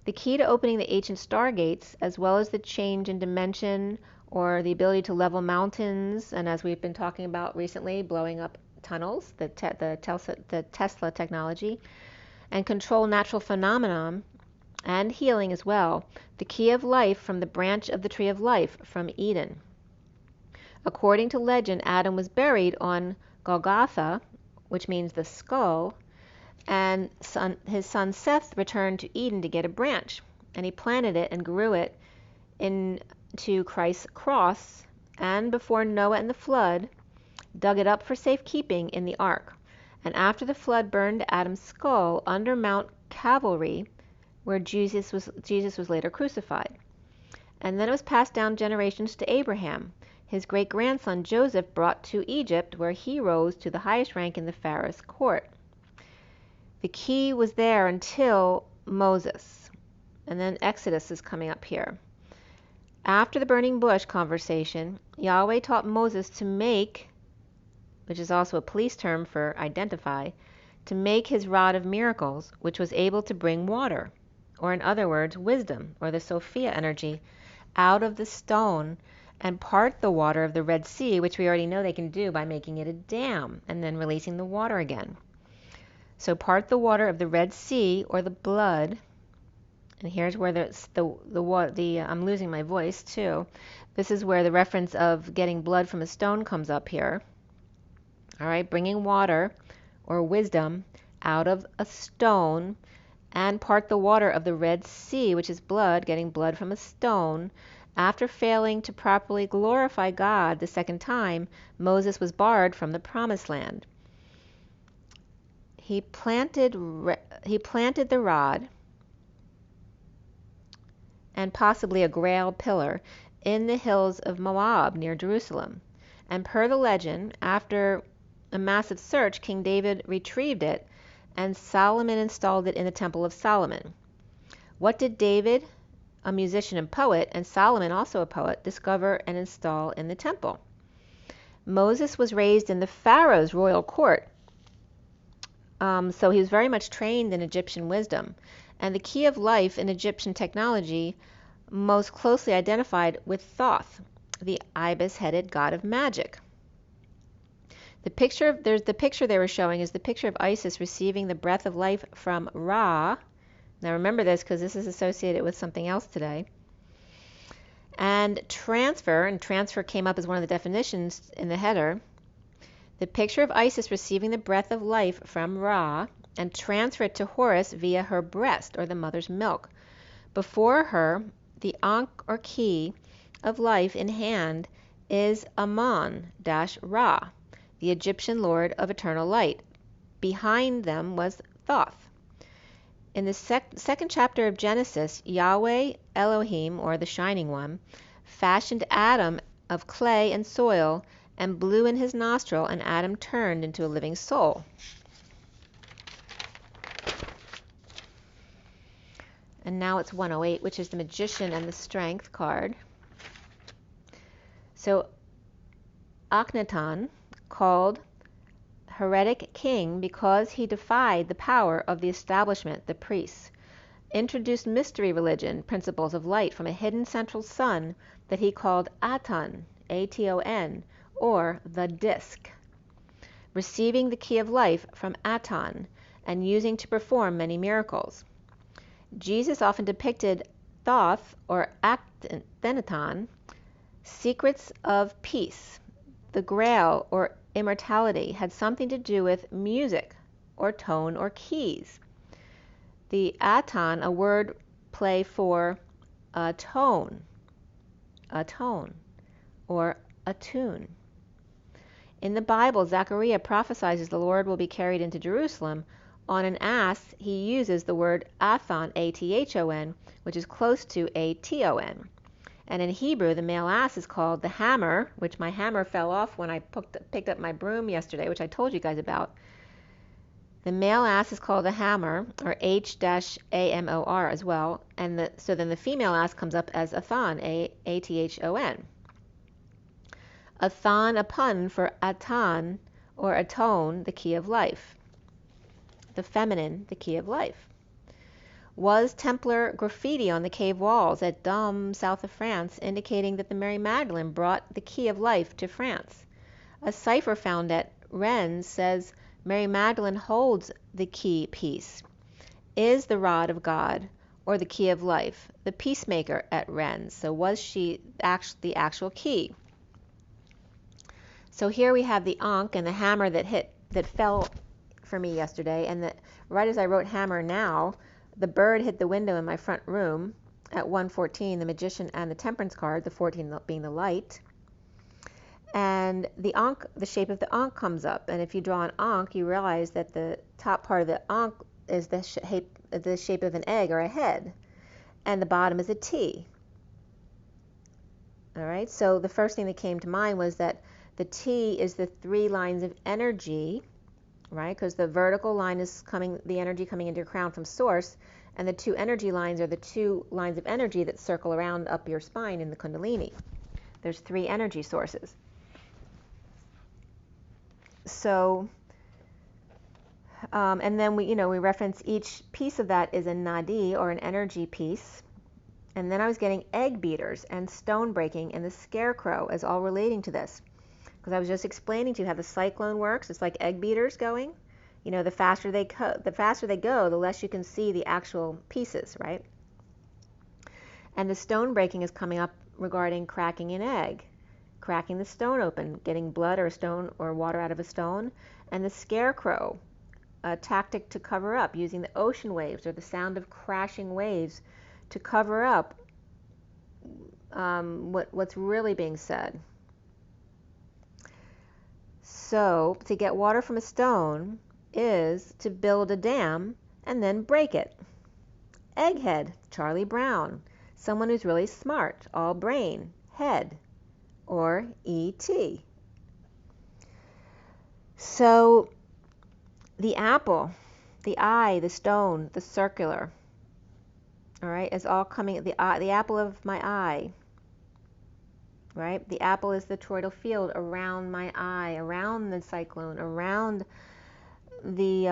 The key to opening the ancient stargates, as well as the change in dimension, or the ability to level mountains, and as we've been talking about recently, blowing up tunnels, the Tesla technology, and control natural phenomenon, and healing as well, the key of life from the branch of the tree of life from Eden. According to legend, Adam was buried on Golgotha, which means the skull, and his son Seth returned to Eden to get a branch, and he planted it and grew it into Christ's cross, and before Noah and the flood, dug it up for safekeeping in the ark. And after the flood burned Adam's skull under Mount Calvary, where Jesus was later crucified. And then it was passed down generations to Abraham. His great-grandson Joseph brought to Egypt, where he rose to the highest rank in the Pharaoh's court. The key was there until Moses. And then Exodus is coming up here. After the burning bush conversation, Yahweh taught Moses to make, which is also a police term for identify, to make his rod of miracles, which was able to bring water, or in other words, wisdom, or the Sophia energy, out of the stone and part the water of the Red Sea, which we already know they can do by making it a dam and then releasing the water again. So part the water of the Red Sea, or the blood, and here's where I'm losing my voice too. This is where the reference of getting blood from a stone comes up here. All right, bringing water or wisdom out of a stone, and part the water of the Red Sea, which is blood, getting blood from a stone. After failing to properly glorify God the second time, Moses was barred from the Promised Land. He planted the rod and possibly a grail pillar in the hills of Moab near Jerusalem. And per the legend, after a massive search, King David retrieved it, and Solomon installed it in the Temple of Solomon. What did David, a musician and poet, and Solomon, also a poet, discover and install in the temple? Moses was raised in the Pharaoh's royal court, so he was very much trained in Egyptian wisdom, and the key of life in Egyptian technology most closely identified with Thoth, the ibis-headed god of magic. The picture they were showing is the picture of Isis receiving the breath of life from Ra. Now remember this because this is associated with something else today. And transfer came up as one of the definitions in the header. The picture of Isis receiving the breath of life from Ra and transfer it to Horus via her breast, or the mother's milk. Before her, the Ankh, or key of life in hand, is Amon-Ra, the Egyptian lord of eternal light. Behind them was Thoth. In the second chapter of Genesis, Yahweh Elohim, or the Shining One, fashioned Adam of clay and soil and blew in his nostril, and Adam turned into a living soul. And now it's 108, which is the Magician and the Strength card. So Akhenaten, called heretic king because he defied the power of the establishment, the priests, introduced mystery religion principles of light from a hidden central sun that he called Aton, A-T-O-N, or the disk, receiving the key of life from Aton and using to perform many miracles. Jesus often depicted Thoth, or Akhenaten, secrets of peace. The Grail, or immortality, had something to do with music, or tone, or keys. The Aton, a word play for a tone, or a tune. In the Bible, Zechariah prophesies the Lord will be carried into Jerusalem. On an ass, he uses the word Athon, A-T-H-O-N, which is close to A-T-O-N. And in Hebrew, the male ass is called the hammer, which my hammer fell off when I picked up my broom yesterday, which I told you guys about. The male ass is called the hammer, or H-A-M-O-R as well. And so then the female ass comes up as Athon, A-T-H-O-N. Athon, a pun for Aton, or atone, the key of life. The feminine, the key of life. Was Templar graffiti on the cave walls at Dôme, south of France, indicating that the Mary Magdalene brought the key of life to France. A cipher found at Rennes says Mary Magdalene holds the key piece, is the rod of God, or the key of life, the peacemaker at Rennes. So was she the actual key? So here we have the Ankh and the hammer that fell for me yesterday, and right as I wrote hammer now, the bird hit the window in my front room at 1:14, the Magician and the Temperance card, the 14 being the light. And the Ankh, the shape of the Ankh comes up, and if you draw an Ankh, you realize that the top part of the Ankh is the shape of an egg or a head, and the bottom is a T. All right, so the first thing that came to mind was that the T is the 3 lines of energy, right? Because the vertical line is the energy coming into your crown from source, and the 2 energy lines are the 2 lines of energy that circle around up your spine in the Kundalini. There's 3 energy sources. So, and then we reference each piece of that is a nadi, or an energy piece. And then I was getting egg beaters and stone breaking and the scarecrow as all relating to this. Because I was just explaining to you how the cyclone works. It's like egg beaters going. The faster they go, the less you can see the actual pieces, right? And the stone breaking is coming up regarding cracking an egg, cracking the stone open, getting blood or a stone or water out of a stone. And the scarecrow, a tactic to cover up, using the ocean waves or the sound of crashing waves to cover up what's really being said. So to get water from a stone is to build a dam and then break it. Egghead, Charlie Brown, someone who's really smart, all brain, head, or E.T. So the apple, the eye, the stone, the circular, all right, is all coming, the apple of my eye, right? The apple is the toroidal field around my eye, around the cyclone, around the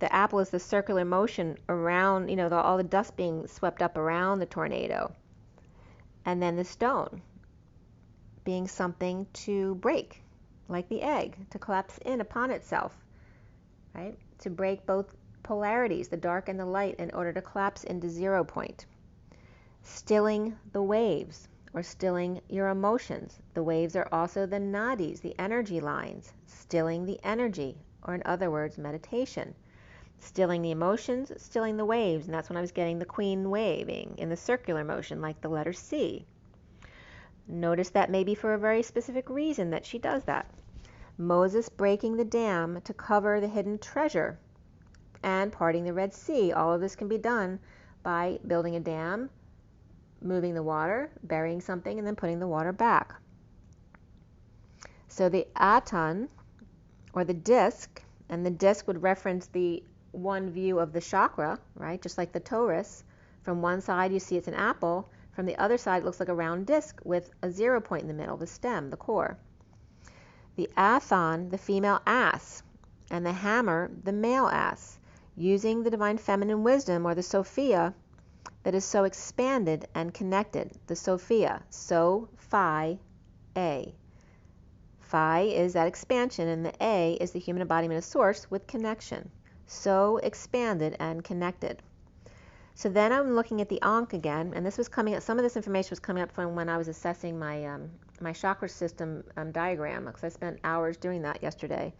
apple is the circular motion around, all the dust being swept up around the tornado. And then the stone being something to break, like the egg, to collapse in upon itself, right? To break both polarities, the dark and the light, in order to collapse into 0 point. Stilling the waves, or stilling your emotions. The waves are also the nadis, the energy lines. Stilling the energy, or in other words, meditation. Stilling the emotions, stilling the waves, and that's when I was getting the queen waving in the circular motion, like the letter C. Notice that maybe for a very specific reason that she does that. Moses breaking the dam to cover the hidden treasure and parting the Red Sea. All of this can be done by building a dam, moving the water, burying something, and then putting the water back. So the aton, or the disc, and the disc would reference the one view of the chakra, right? Just like the torus. From one side you see it's an apple. From the other side it looks like a round disc with a 0 point in the middle, the stem, the core. The athon, the female ass, and the hammer, the male ass, using the divine feminine wisdom, or the Sophia, that is so expanded and connected. The Sophia, so phi A. Phi is that expansion, and the A is the human embodiment of source with connection. So expanded and connected. So then I'm looking at the Ankh again, and this was coming up, some of this information was coming up from when I was assessing my my chakra system diagram, because I spent hours doing that yesterday.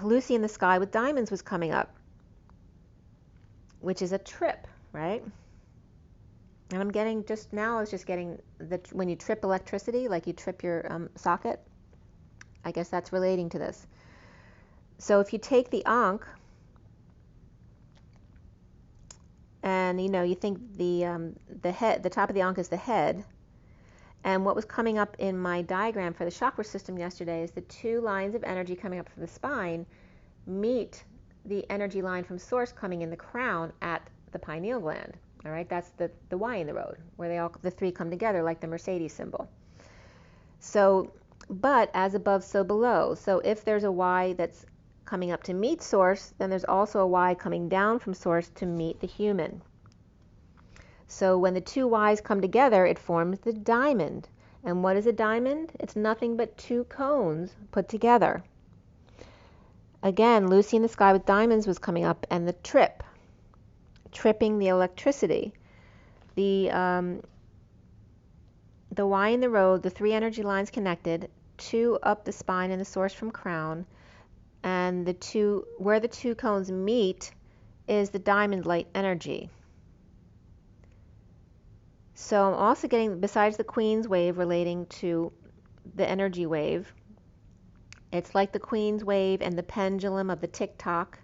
Lucy in the Sky with Diamonds was coming up, which is a trip, right? And I'm getting, just now I was just getting, when you trip electricity, like you trip your socket, I guess that's relating to this. So if you take the Ankh, and you think the head, the top of the Ankh is the head, and what was coming up in my diagram for the chakra system yesterday is the 2 lines of energy coming up from the spine meet the energy line from source coming in the crown at the pineal gland. All right, that's the Y in the road, where the 3 come together like the Mercedes symbol. So, but as above, so below. So if there's a Y that's coming up to meet source, then there's also a Y coming down from source to meet the human. So when the 2 Y's come together, it forms the diamond. And what is a diamond? It's nothing but 2 cones put together. Again, Lucy in the Sky with Diamonds was coming up, and the tripping the electricity. The the Y in the road, the 3 energy lines connected, 2 up the spine and the source from crown, and where the 2 cones meet is the diamond light energy. So I'm also getting, besides the Queen's wave relating to the energy wave, it's like the Queen's wave and the pendulum of the tick-tock,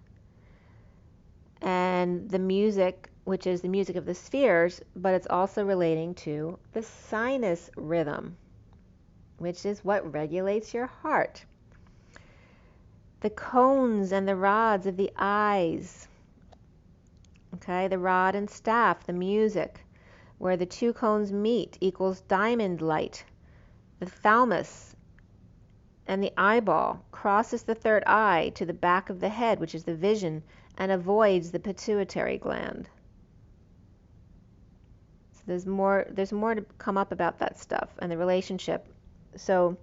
and the music, which is the music of the spheres, but it's also relating to the sinus rhythm, which is what regulates your heart. The cones and the rods of the eyes, okay, the rod and staff, the music, where the 2 cones meet equals diamond light. The thalamus and the eyeball crosses the 3rd eye to the back of the head, which is the vision, and avoids the pituitary gland. So there's more to come up about that stuff and the relationship. So,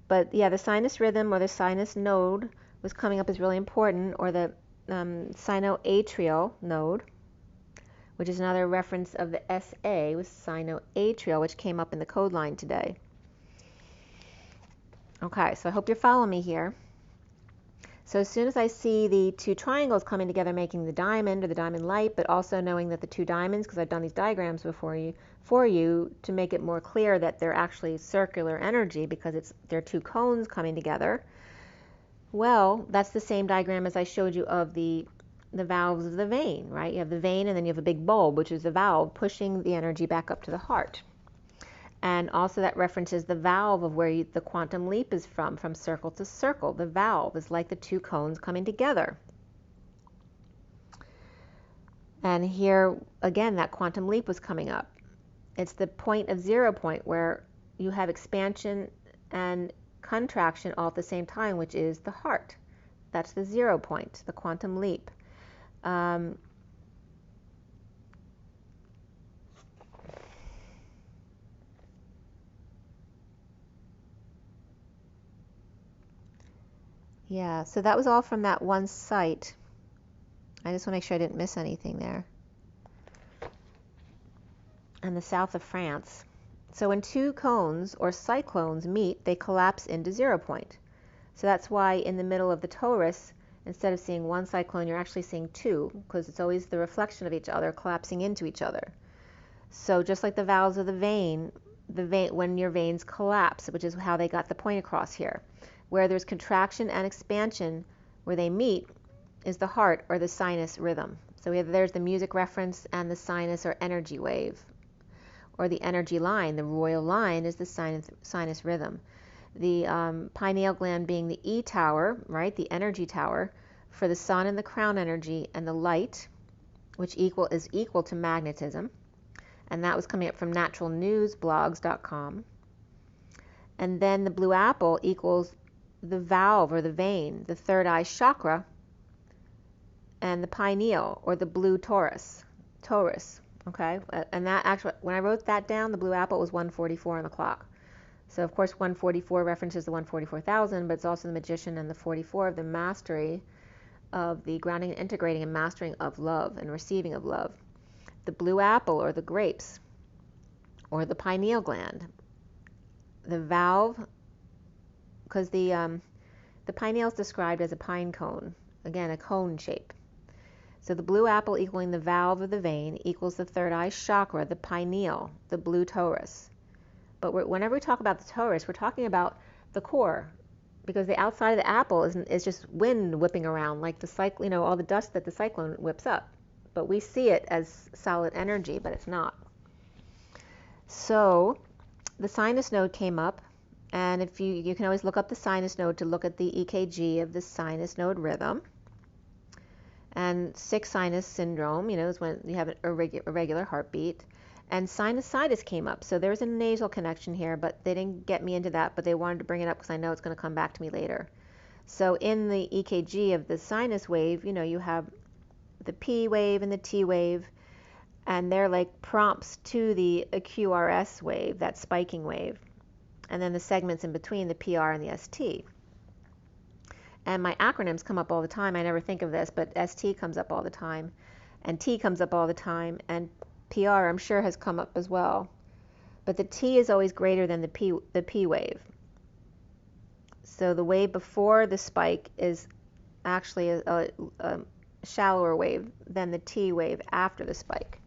but yeah, the sinus rhythm or the sinus node was coming up as really important, or the sinoatrial node, which is another reference of the SA, was sinoatrial, which came up in the code line today. Okay, so I hope you're following me here. So as soon as I see the 2 triangles coming together making the diamond or the diamond light, but also knowing that the 2 diamonds, because I've done these diagrams before for you to make it more clear that they're actually circular energy because they're 2 cones coming together. Well, that's the same diagram as I showed you of the valves of the vein, right? You have the vein and then you have a big bulb, which is the valve pushing the energy back up to the heart. And also that references the valve of where the quantum leap is from circle to circle. The valve is like the 2 cones coming together. And here, again, that quantum leap was coming up. It's the point of 0 point where you have expansion and contraction all at the same time, which is the heart. That's the 0 point, the quantum leap. Yeah, so that was all from that one site. I just want to make sure I didn't miss anything there. And the south of France. So when 2 cones or cyclones meet, they collapse into 0 point. So that's why in the middle of the torus, instead of seeing 1 cyclone, you're actually seeing 2, because it's always the reflection of each other collapsing into each other. So just like the valves of the vein, when your veins collapse, which is how they got the point across here. Where there's contraction and expansion, where they meet, is the heart or the sinus rhythm. So there's the music reference and the sinus or energy wave, or the energy line. The royal line is the sinus rhythm. The pineal gland being the E tower, right, the energy tower, for the sun and the crown energy and the light, which is equal to magnetism. And that was coming up from naturalnewsblogs.com. And then the blue apple equals the valve or the vein, the 3rd eye chakra, and the pineal or the blue torus, okay? And that actually, when I wrote that down, the blue apple was 144 on the clock. So of course 144 references the 144,000, but it's also the magician and the 44 of the mastery of the grounding and integrating and mastering of love and receiving of love. The blue apple or the grapes or the pineal gland, the valve, because the pineal is described as a pine cone, again a cone shape. So the blue apple equaling the valve of the vein equals the 3rd eye chakra, the pineal, the blue torus. But whenever we talk about the torus, we're talking about the core, because the outside of the apple is just wind whipping around, like all the dust that the cyclone whips up. But we see it as solid energy, but it's not. So the sinus node came up, and if you can always look up the sinus node to look at the EKG of the sinus node rhythm. And sick sinus syndrome, is when you have an irregular heartbeat. And sinusitis came up. So there was a nasal connection here, but they didn't get me into that, but they wanted to bring it up because I know it's going to come back to me later. So in the EKG of the sinus wave, you have the P wave and the T wave, and they're like prompts to the QRS wave, that spiking wave. And then the segments in between, the PR and the ST. And my acronyms come up all the time. I never think of this, but ST comes up all the time, and T comes up all the time, and PR I'm sure has come up as well. but the T is always greater than the P wave. So the wave before the spike is actually a shallower wave than the T wave after the spike.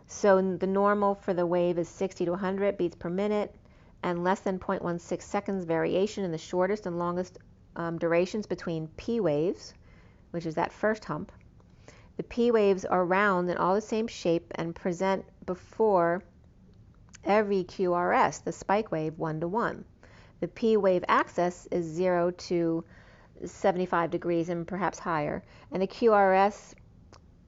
So the normal for the wave is 60 to 100 beats per minute, and less than 0.16 seconds variation in the shortest and longest durations between P waves, which is that first hump. The P waves are round and all the same shape and present before every QRS, the spike wave, 1 to 1. The P wave axis is 0 to 75 degrees and perhaps higher, and the QRS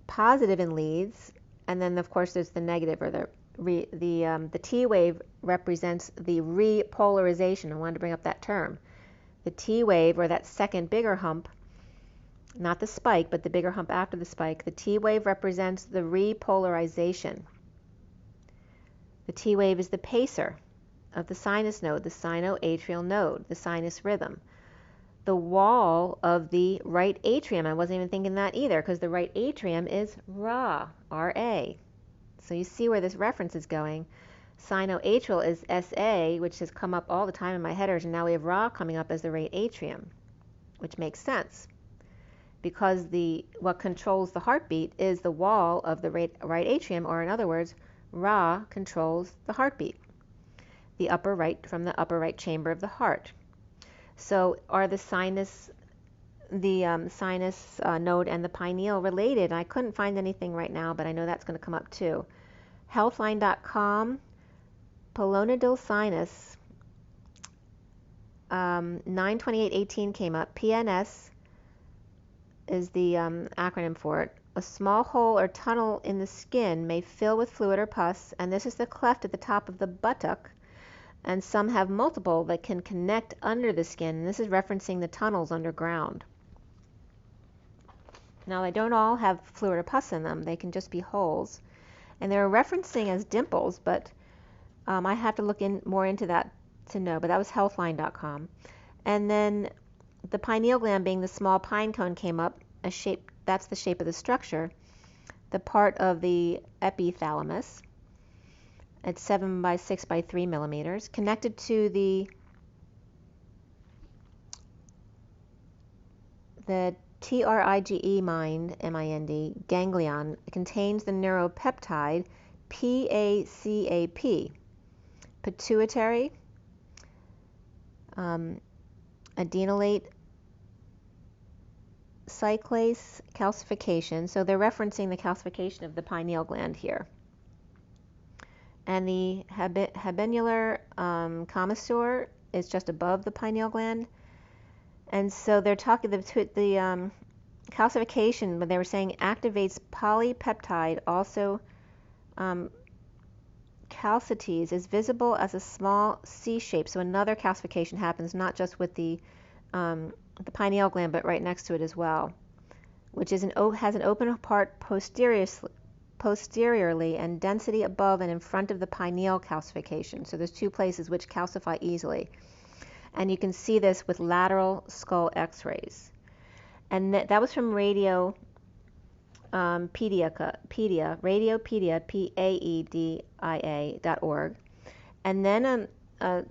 positive in leads, and then of course there's the negative, or the T wave represents the repolarization. I wanted to bring up that term. The T wave, or that second bigger hump, not the spike, but the bigger hump after the spike, the T wave represents the repolarization. The T wave is the pacer of the sinus node, the sinoatrial node, the sinus rhythm. The wall of the right atrium, I wasn't even thinking that either, because the right atrium is Ra, R-A. So you see where this reference is going. Sinoatrial is S-A, which has come up all the time in my headers, and now we have Ra coming up as the right atrium, which makes sense, because what controls the heartbeat is the wall of the right atrium, or in other words, Ra controls the heartbeat, the upper right, from the upper right chamber of the heart. So are the sinus node and the pineal related? I couldn't find anything right now, but I know that's going to come up too. Healthline.com, polonidal sinus, 92818 came up. PNS is the acronym for it. A small hole or tunnel in the skin may fill with fluid or pus, and this is the cleft at the top of the buttock, and some have multiple that can connect under the skin, and this is referencing the tunnels underground. Now, they don't all have fluid or pus in them. They can just be holes, and they're referencing as dimples, but I have to look more into that to know, but that was healthline.com. And then the pineal gland, being the small pine cone, came up, a shape, that's the shape of the structure, the part of the epithalamus. It's 7 by 6 by 3 millimeters, connected to the TRIGE mind, M-I-N-D, ganglion. It contains the neuropeptide PACAP, pituitary, adenylate cyclase calcification. So they're referencing the calcification of the pineal gland here. And the habenular commissure is just above the pineal gland. And so they're talking, the calcification, when they were saying activates polypeptide, also calcites, is visible as a small C shape. So another calcification happens, not just with the pineal gland, but right next to it as well, which is has an open part posteriorly and density above and in front of the pineal calcification. So there's two places which calcify easily. And you can see this with lateral skull x-rays. And that was from Radiopedia, Paedia.org. And then a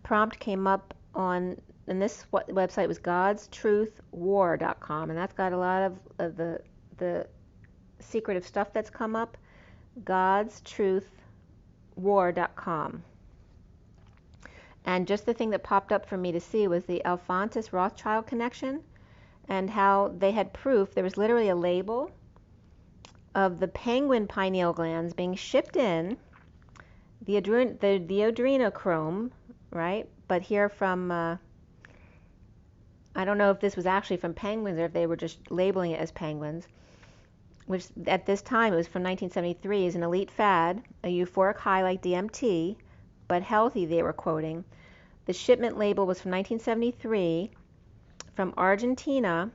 prompt came up on, and this website was godstruthwar.com, and that's got a lot of the secretive stuff that's come up. godstruthwar.com. And just the thing that popped up for me to see was the Alphonsus Rothschild connection, and how they had proof. There was literally a label of the penguin pineal glands being shipped in, the adrenochrome, right? But here from, I don't know if this was actually from penguins or if they were just labeling it as penguins, which at this time, it was from 1973, is an elite fad, a euphoric high like DMT, but healthy, they were quoting. The shipment label was from 1973 from Argentina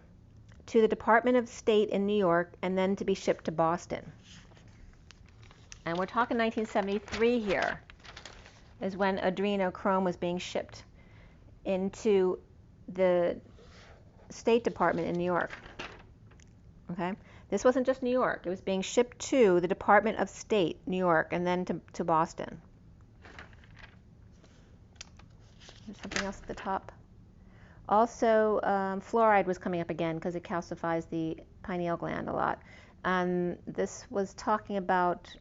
to the Department of State in New York, and then to be shipped to Boston. And we're talking 1973 here, is when adrenochrome was being shipped into the State Department in New York. Okay? This wasn't just New York. It was being shipped to the Department of State, New York, and then to Boston. There's something else at the top. Also, fluoride was coming up again because it calcifies the pineal gland a lot. And this was talking about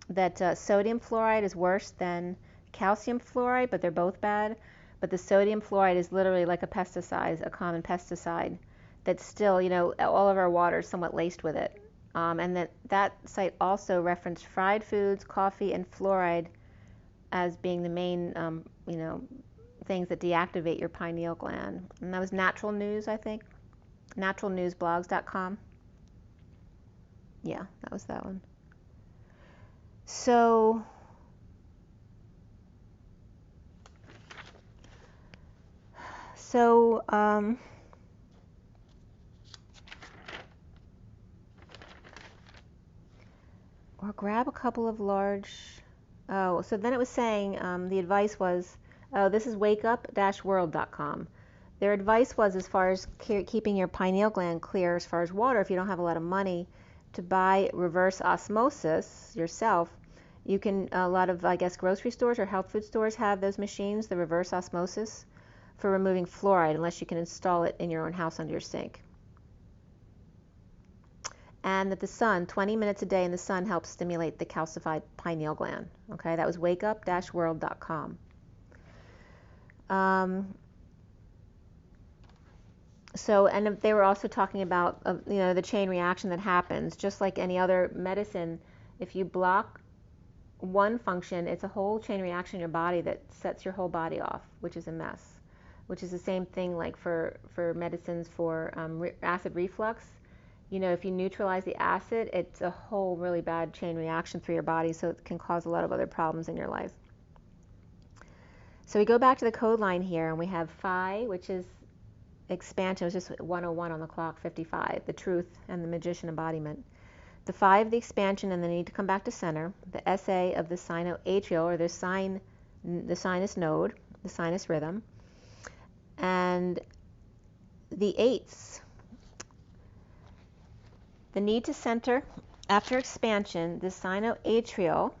that sodium fluoride is worse than calcium fluoride, but they're both bad. But the sodium fluoride is literally like a pesticide, a common pesticide that's still, you know, all of our water is somewhat laced with it. And that site also referenced fried foods, coffee, and fluoride as being the main, you know, things that deactivate your pineal gland. And that was Natural News, I think. naturalnewsblogs.com. Yeah, that was that one. So or grab a couple of large. Oh, so then it was saying the advice was, oh, this is wakeup-world.com. Their advice was, as far as keeping your pineal gland clear as far as water, if you don't have a lot of money to buy reverse osmosis yourself, you can, a lot of, I guess, grocery stores or health food stores have those machines, the reverse osmosis, for removing fluoride, unless you can install it in your own house under your sink. And that the sun, 20 minutes a day in the sun, helps stimulate the calcified pineal gland. Okay, that was wakeup-world.com. So, and they were also talking about, you know, the chain reaction that happens, just like any other medicine. If you block one function, it's a whole chain reaction in your body that sets your whole body off, which is a mess. Which is the same thing like for medicines for acid reflux. You know, if you neutralize the acid, it's a whole really bad chain reaction through your body, so it can cause a lot of other problems in your life. So we go back to the code line here, and we have Phi, which is expansion. It was just 101 on the clock, 55, the truth and the magician embodiment. The Phi of the expansion and the need to come back to center. The SA of the sinoatrial, or the sinus node, the sinus rhythm. And the eights. The need to center after expansion, the sinoatrial,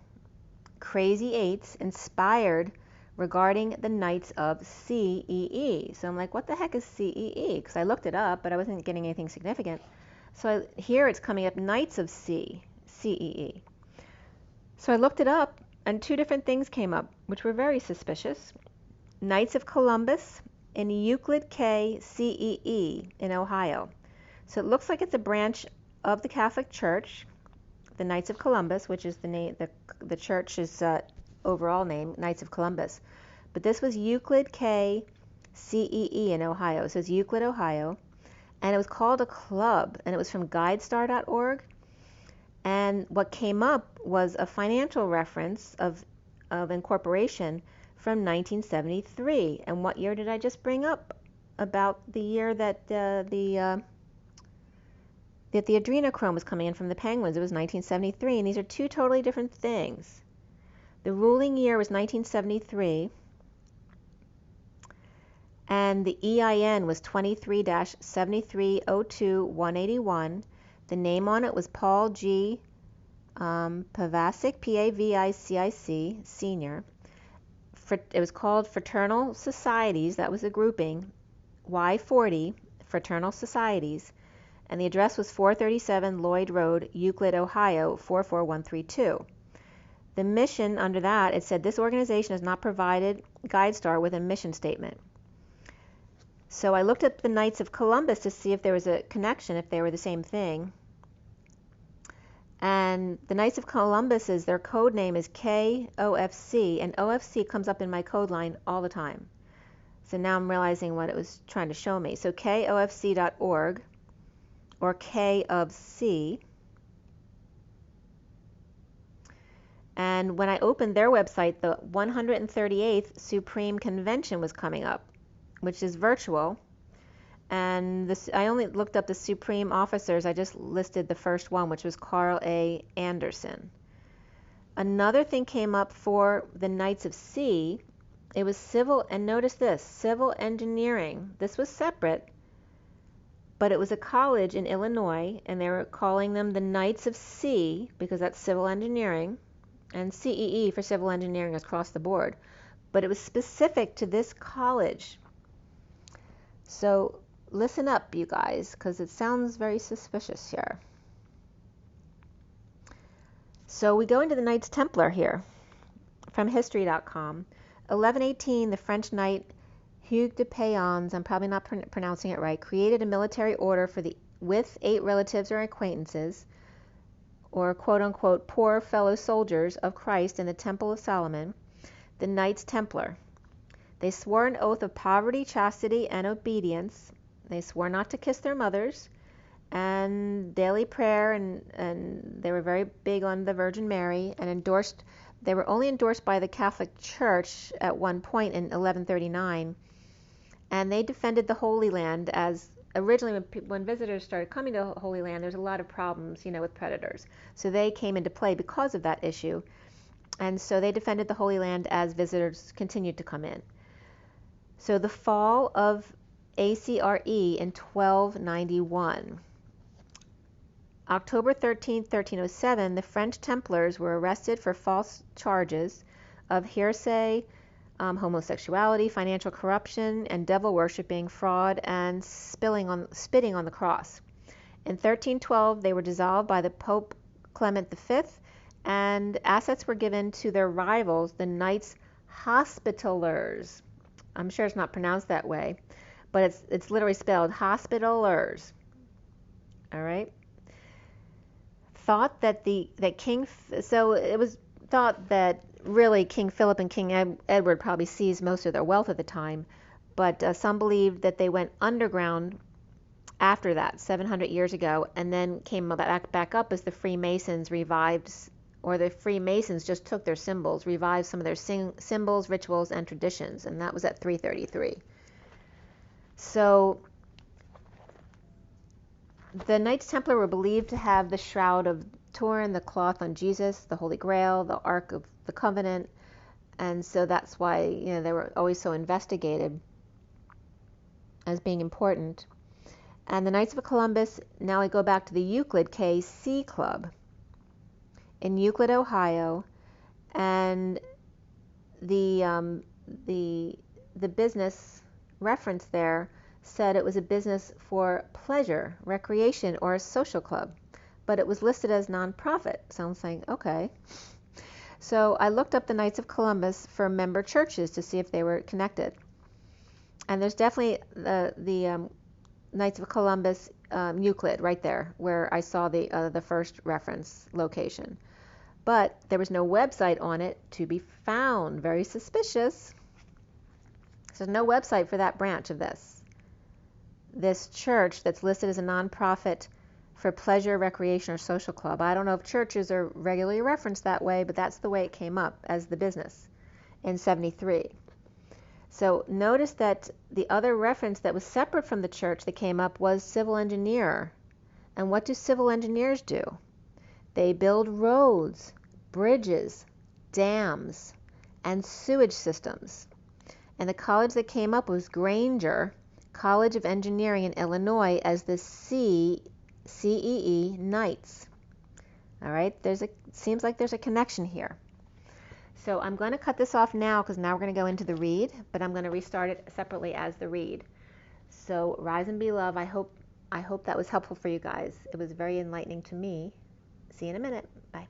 crazy eights, inspired regarding the nights of CEE. So I'm like, what the heck is CEE? Because I looked it up, but I wasn't getting anything significant. So here it's coming up nights of CEE. So I looked it up, and two different things came up, which were very suspicious. Knights of Columbus in Euclid K CEE in Ohio. So it looks like it's a branch of the Catholic Church, the Knights of Columbus, which is the name, the church's overall name, Knights of Columbus. But this was Euclid K CEE in Ohio. So it's Euclid, Ohio. And it was called a club, and it was from guidestar.org. And what came up was a financial reference of incorporation from 1973. And what year did I just bring up? About the year that the adrenochrome was coming in from the penguins. It was 1973, and these are two totally different things. The ruling year was 1973, and the EIN was 23-7302181. The name on it was Paul G. Pavicic, P-A-V-I-C-I-C, Senior. It was called Fraternal Societies. That was a grouping. Y40, Fraternal Societies. And the address was 437 Lloyd Road, Euclid, Ohio, 44132. The mission under that, it said, this organization has not provided GuideStar with a mission statement. So I looked up the Knights of Columbus to see if there was a connection, if they were the same thing. And the Knights of Columbus, their code name is KOFC, and OFC comes up in my code line all the time. So now I'm realizing what it was trying to show me. So KOFC.org, or K of C. And when I opened their website, the 138th Supreme Convention was coming up, which is virtual. And I only looked up the Supreme officers. I just listed the first one, which was Carl A. Anderson. Another thing came up for the Knights of C. It was civil, and notice this, civil engineering. This was separate, but it was a college in Illinois, and they were calling them the Knights of C, because that's civil engineering, and CEE for civil engineering is across the board. but it was specific to this college. So listen up, you guys, because it sounds very suspicious here. So we go into the Knights Templar here from history.com. 1118, the French knight Hugues de Payens, I'm probably not pronouncing it right, created a military order with 8 relatives or acquaintances, or quote-unquote poor fellow soldiers of Christ in the Temple of Solomon, the Knights Templar. They swore an oath of poverty, chastity, and obedience. They swore not to kiss their mothers, and daily prayer, and they were very big on the Virgin Mary, and they were only endorsed by the Catholic Church at one point in 1139, and they defended the Holy Land. As originally when visitors started coming to Holy Land, there's a lot of problems, with predators. So they came into play because of that issue, and so they defended the Holy Land as visitors continued to come in. So the fall of ACRE in 1291. October 13, 1307, the French Templars were arrested for false charges of heresy, homosexuality, financial corruption, and devil worshipping, fraud, and spitting on the cross. In 1312, they were dissolved by the Pope Clement V, and assets were given to their rivals, the Knights Hospitallers. I'm sure it's not pronounced that way, but it's literally spelled Hospitallers. All right. Thought that so it was thought that really King Philip and King Edward probably seized most of their wealth at the time, but some believed that they went underground after that, 700 years ago, and then came back up as the Freemasons revived, or the Freemasons just took their symbols, revived some of their symbols, rituals, and traditions, and that was at 333. So the Knights Templar were believed to have the Shroud of Turin, the cloth on Jesus, the Holy Grail, the Ark of the Covenant, and so that's why they were always so investigated as being important. And the Knights of Columbus, now I go back to the Euclid KC Club in Euclid, Ohio, and the business reference there said it was a business for pleasure, recreation, or a social club, but it was listed as non-profit. So I'm saying, okay. So I looked up the Knights of Columbus for member churches to see if they were connected. And there's definitely the Knights of Columbus Euclid right there where I saw the first reference location. But there was no website on it to be found. Very suspicious. So there's no website for that branch of this church that's listed as a nonprofit for pleasure, recreation, or social club. I don't know if churches are regularly referenced that way, but that's the way it came up as the business in 73. So notice that the other reference that was separate from the church that came up was civil engineer. And what do civil engineers do? They build roads, bridges, dams, and sewage systems. And the college that came up was Granger College of Engineering in Illinois as the CEE Knights. All right, seems like there's a connection here. So I'm going to cut this off now because now we're going to go into the read, but I'm going to restart it separately as the read. So rise and be love. I hope that was helpful for you guys. It was very enlightening to me. See you in a minute. Bye.